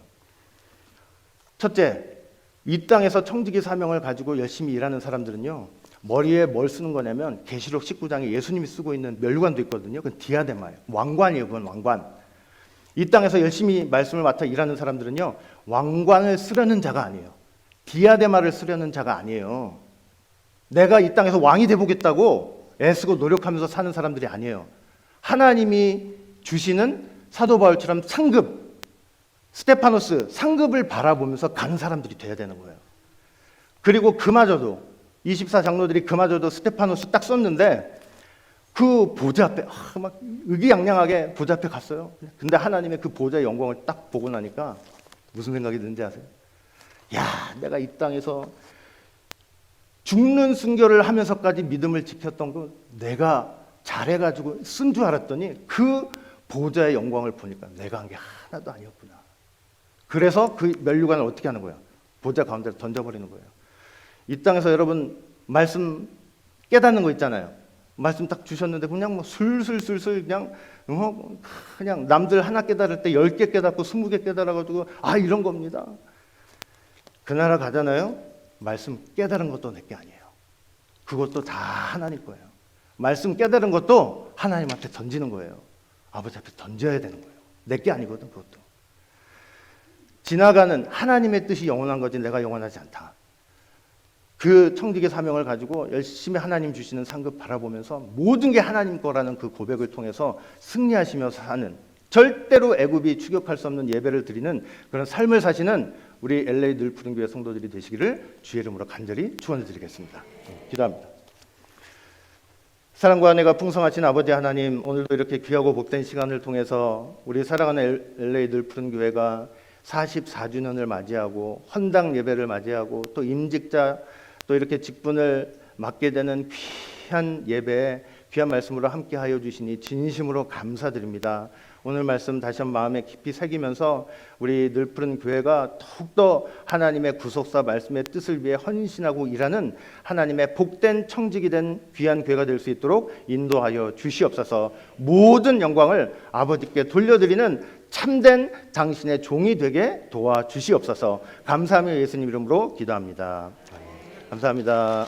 첫째, 이 땅에서 청지기 사명을 가지고 열심히 일하는 사람들은요, 머리에 뭘 쓰는 거냐면 계시록 19장에 예수님이 쓰고 있는 면류관도 있거든요. 그건 디아데마예요. 왕관이에요. 그건 왕관. 이 땅에서 열심히 말씀을 맡아 일하는 사람들은요, 왕관을 쓰려는 자가 아니에요. 디아데마를 쓰려는 자가 아니에요. 내가 이 땅에서 왕이 돼보겠다고 애쓰고 노력하면서 사는 사람들이 아니에요. 하나님이 주시는 사도 바울처럼 상급, 스테파노스 상급을 바라보면서 가는 사람들이 돼야 되는 거예요. 그리고 그마저도 24장로들이 그마저도 스테파노스 딱 썼는데 그 보좌 앞에 막 의기양양하게 보좌 앞에 갔어요. 근데 하나님의 그 보좌의 영광을 딱 보고 나니까 무슨 생각이 드는지 아세요? 야, 내가 이 땅에서 죽는 순교를 하면서까지 믿음을 지켰던 거 내가 잘해가지고 쓴 줄 알았더니 그 보좌의 영광을 보니까 내가 한 게 하나도 아니었구나. 그래서 그 면류관을 어떻게 하는 거야? 보좌 가운데로 던져버리는 거예요. 이 땅에서 여러분 말씀 깨닫는 거 있잖아요. 말씀 딱 주셨는데 그냥 뭐 술술술술 그냥 남들 하나 깨달을 때 10개 깨닫고 20개 깨달아가지고 이런 겁니다. 그 나라 가잖아요. 말씀 깨달은 것도 내게 아니에요. 그것도 다 하나님 거예요. 말씀 깨달은 것도 하나님한테 던지는 거예요. 아버지 앞에 던져야 되는 거예요. 내게 아니거든. 그것도 지나가는 하나님의 뜻이 영원한 거지 내가 영원하지 않다. 그 청지기 사명을 가지고 열심히 하나님 주시는 상급 바라보면서 모든 게 하나님 거라는 그 고백을 통해서 승리하시며 사는, 절대로 애굽이 추격할 수 없는 예배를 드리는 그런 삶을 사시는 우리 LA 늘 푸른 교회 성도들이 되시기를 주의 이름으로 간절히 축원을 드리겠습니다. 기도합니다. 사랑과 은혜가 풍성하신 아버지 하나님, 오늘도 이렇게 귀하고 복된 시간을 통해서 우리 사랑하는 LA 늘 푸른 교회가 44주년을 맞이하고 헌당 예배를 맞이하고 또 임직자 또 이렇게 직분을 맡게 되는 귀한 예배에 귀한 말씀으로 함께하여 주시니 진심으로 감사드립니다. 오늘 말씀 다시 한번 마음에 깊이 새기면서 우리 늘푸른 교회가 더욱더 하나님의 구속사 말씀의 뜻을 위해 헌신하고 일하는 하나님의 복된 청직이 된 귀한 교회가 될 수 있도록 인도하여 주시옵소서. 모든 영광을 아버지께 돌려드리는 참된 당신의 종이 되게 도와주시옵소서. 감사하며 예수님 이름으로 기도합니다. 감사합니다.